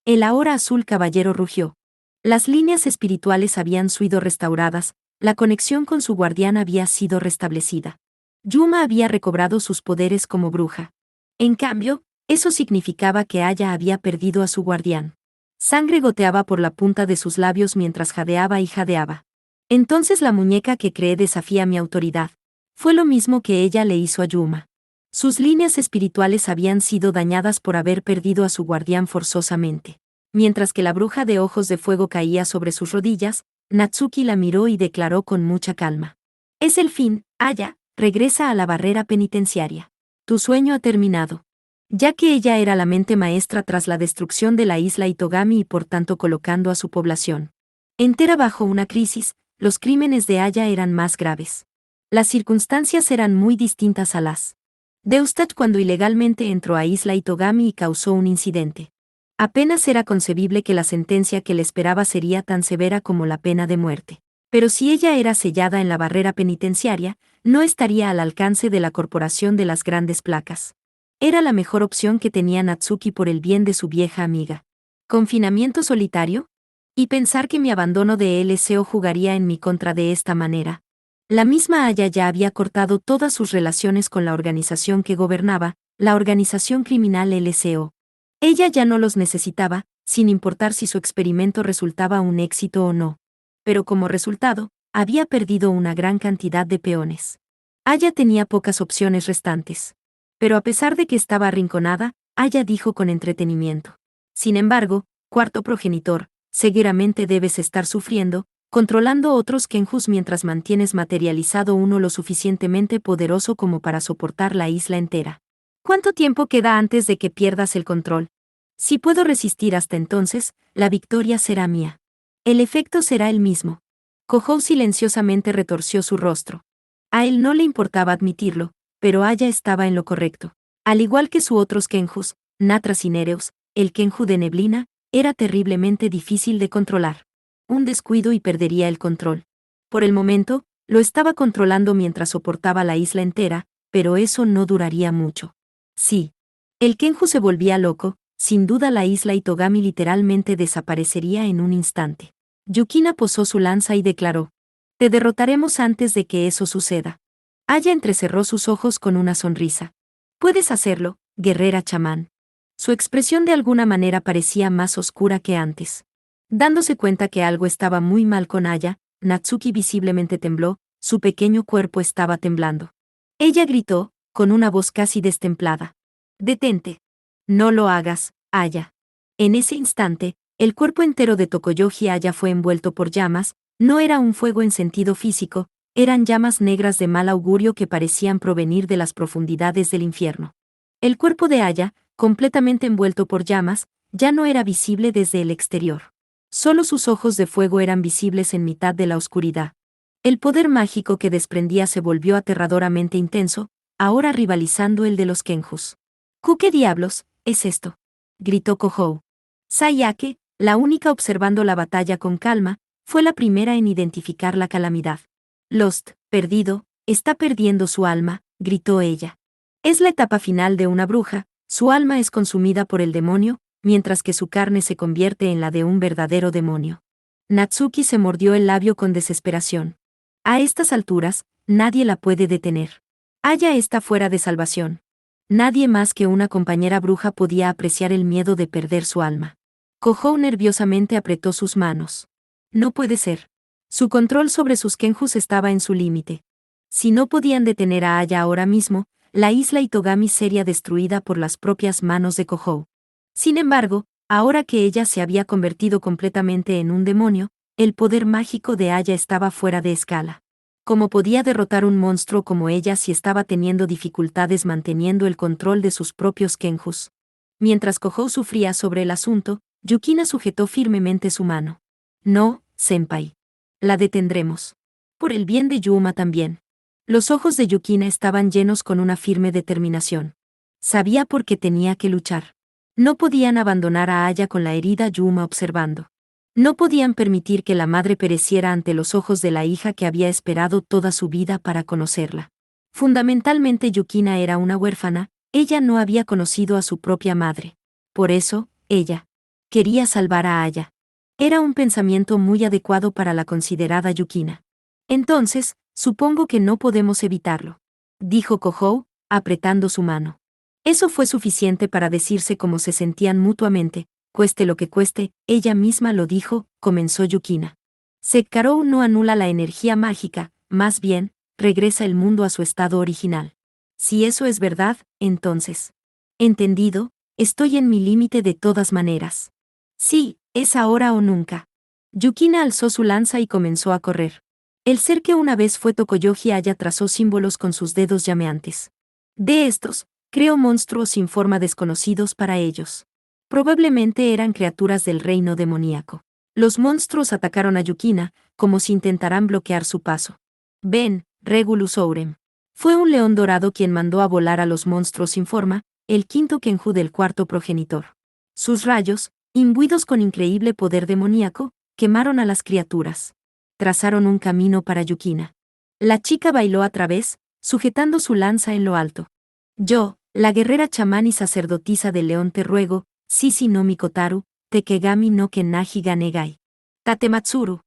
El ahora azul caballero rugió. Las líneas espirituales habían sido restauradas, la conexión con su guardián había sido restablecida. Yuma había recobrado sus poderes como bruja. En cambio, eso significaba que Aya había perdido a su guardián. Sangre goteaba por la punta de sus labios mientras jadeaba y jadeaba. «Entonces la muñeca que cree desafía mi autoridad». Fue lo mismo que ella le hizo a Yuma. Sus líneas espirituales habían sido dañadas por haber perdido a su guardián forzosamente. Mientras que la bruja de ojos de fuego caía sobre sus rodillas, Natsuki la miró y declaró con mucha calma. «Es el fin, Aya, regresa a la barrera penitenciaria. Tu sueño ha terminado». Ya que ella era la mente maestra tras la destrucción de la isla Itogami y por tanto colocando a su población entera bajo una crisis, los crímenes de Aya eran más graves. Las circunstancias eran muy distintas a las de usted cuando ilegalmente entró a isla Itogami y causó un incidente. Apenas era concebible que la sentencia que le esperaba sería tan severa como la pena de muerte. Pero si ella era sellada en la barrera penitenciaria, no estaría al alcance de la corporación de las grandes placas. Era la mejor opción que tenía Natsuki por el bien de su vieja amiga. ¿Confinamiento solitario? Y pensar que mi abandono de LCO jugaría en mi contra de esta manera. La misma Aya ya había cortado todas sus relaciones con la organización que gobernaba, la organización criminal LCO. Ella ya no los necesitaba, sin importar si su experimento resultaba un éxito o no. Pero como resultado, había perdido una gran cantidad de peones. Aya tenía pocas opciones restantes. Pero a pesar de que estaba arrinconada, Aya dijo con entretenimiento. Sin embargo, cuarto progenitor, seguramente debes estar sufriendo, controlando otros Kenjus mientras mantienes materializado uno lo suficientemente poderoso como para soportar la isla entera. ¿Cuánto tiempo queda antes de que pierdas el control? Si puedo resistir hasta entonces, la victoria será mía. El efecto será el mismo. Kohou silenciosamente retorció su rostro. A él no le importaba admitirlo, pero Aya estaba en lo correcto. Al igual que sus otros Kenjus, Natras y Nereus, el Kenju de neblina, era terriblemente difícil de controlar. Un descuido y perdería el control. Por el momento, lo estaba controlando mientras soportaba la isla entera, pero eso no duraría mucho. Sí. El Kenju se volvía loco, sin duda la isla Itogami literalmente desaparecería en un instante. Yukina posó su lanza y declaró: te derrotaremos antes de que eso suceda. Aya entrecerró sus ojos con una sonrisa. Puedes hacerlo, guerrera chamán. Su expresión de alguna manera parecía más oscura que antes. Dándose cuenta que algo estaba muy mal con Aya, Natsuki visiblemente tembló, su pequeño cuerpo estaba temblando. Ella gritó, con una voz casi destemplada: detente. No lo hagas, Aya. En ese instante, el cuerpo entero de Tokoyoji Aya fue envuelto por llamas. No era un fuego en sentido físico, eran llamas negras de mal augurio que parecían provenir de las profundidades del infierno. El cuerpo de Aya, completamente envuelto por llamas, ya no era visible desde el exterior. Solo sus ojos de fuego eran visibles en mitad de la oscuridad. El poder mágico que desprendía se volvió aterradoramente intenso, ahora rivalizando el de los Kenjus. ¿Qué diablos es esto?, gritó Kohou. Sayake, la única observando la batalla con calma, fue la primera en identificar la calamidad. Lost, perdido, está perdiendo su alma, gritó ella. Es la etapa final de una bruja, su alma es consumida por el demonio, mientras que su carne se convierte en la de un verdadero demonio. Natsuki se mordió el labio con desesperación. A estas alturas, nadie la puede detener. Aya está fuera de salvación. Nadie más que una compañera bruja podía apreciar el miedo de perder su alma. Kohou nerviosamente apretó sus manos. No puede ser. Su control sobre sus Kenjus estaba en su límite. Si no podían detener a Aya ahora mismo, la isla Itogami sería destruida por las propias manos de Kohou. Sin embargo, ahora que ella se había convertido completamente en un demonio, el poder mágico de Aya estaba fuera de escala. ¿Cómo podía derrotar un monstruo como ella si estaba teniendo dificultades manteniendo el control de sus propios Kenjus? Mientras Kohou sufría sobre el asunto, Yukina sujetó firmemente su mano. No, senpai. La detendremos. Por el bien de Yuma también. Los ojos de Yukina estaban llenos con una firme determinación. Sabía por qué tenía que luchar. No podían abandonar a Aya con la herida Yuma observando. No podían permitir que la madre pereciera ante los ojos de la hija que había esperado toda su vida para conocerla. Fundamentalmente Yukina era una huérfana, ella no había conocido a su propia madre. Por eso, ella quería salvar a Aya. Era un pensamiento muy adecuado para la considerada Yukina. Entonces, supongo que no podemos evitarlo, dijo Kohou, apretando su mano. Eso fue suficiente para decirse cómo se sentían mutuamente. Cueste lo que cueste, ella misma lo dijo, comenzó Yukina. Sekkarou no anula la energía mágica, más bien, regresa el mundo a su estado original. Si eso es verdad, entonces. Entendido, estoy en mi límite de todas maneras. Sí, es ahora o nunca. Yukina alzó su lanza y comenzó a correr. El ser que una vez fue Tokoyoji Aya trazó símbolos con sus dedos llameantes. De estos, creó monstruos sin forma desconocidos para ellos. Probablemente eran criaturas del reino demoníaco. Los monstruos atacaron a Yukina, como si intentaran bloquear su paso. Ven, Regulus Ourem. Fue un león dorado quien mandó a volar a los monstruos sin forma, el quinto Kenju del cuarto progenitor. Sus rayos, imbuidos con increíble poder demoníaco, quemaron a las criaturas. Trazaron un camino para Yukina. La chica bailó a través, sujetando su lanza en lo alto. Yo, la guerrera chamán y sacerdotisa del león te ruego, Sisi no Mikotaru, Tekegami no Kenaji ga negai. Tatematsuru.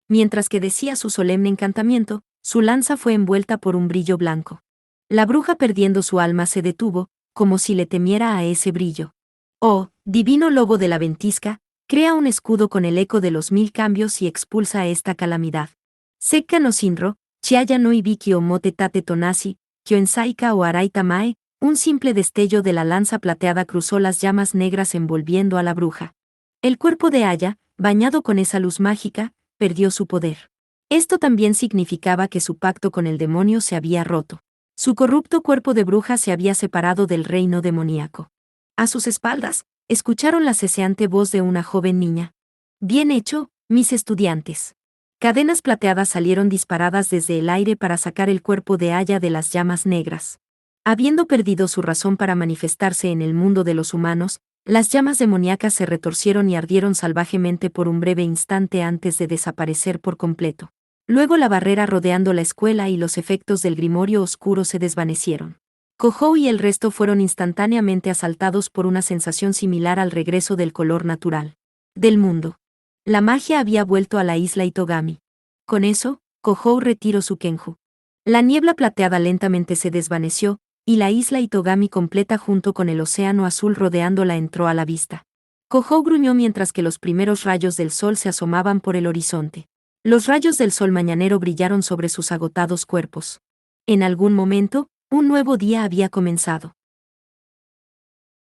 Mientras que decía su solemne encantamiento, su lanza fue envuelta por un brillo blanco. La bruja perdiendo su alma se detuvo, como si le temiera a ese brillo. Oh, divino lobo de la ventisca, crea un escudo con el eco de los 1000 cambios y expulsa a esta calamidad. Sekka no Shinro, Chiaya no Ibiki o Mote Tate Tonasi, Kyoensaika o Araita Mae, Un simple destello de la lanza plateada cruzó las llamas negras envolviendo a la bruja. El cuerpo de Aya, bañado con esa luz mágica, perdió su poder. Esto también significaba que su pacto con el demonio se había roto. Su corrupto cuerpo de bruja se había separado del reino demoníaco. A sus espaldas, escucharon la ceseante voz de una joven niña. Bien hecho, mis estudiantes. Cadenas plateadas salieron disparadas desde el aire para sacar el cuerpo de Aya de las llamas negras. Habiendo perdido su razón para manifestarse en el mundo de los humanos, las llamas demoníacas se retorcieron y ardieron salvajemente por un breve instante antes de desaparecer por completo. Luego la barrera rodeando la escuela y los efectos del grimorio oscuro se desvanecieron. Kohou y el resto fueron instantáneamente asaltados por una sensación similar al regreso del color natural del mundo. La magia había vuelto a la isla Itogami. Con eso, Kohou retiró su Kenju. La niebla plateada lentamente se desvaneció, y la isla Itogami completa junto con el océano azul rodeándola entró a la vista. Kohou gruñó mientras que los primeros rayos del sol se asomaban por el horizonte. Los rayos del sol mañanero brillaron sobre sus agotados cuerpos. En algún momento, un nuevo día había comenzado.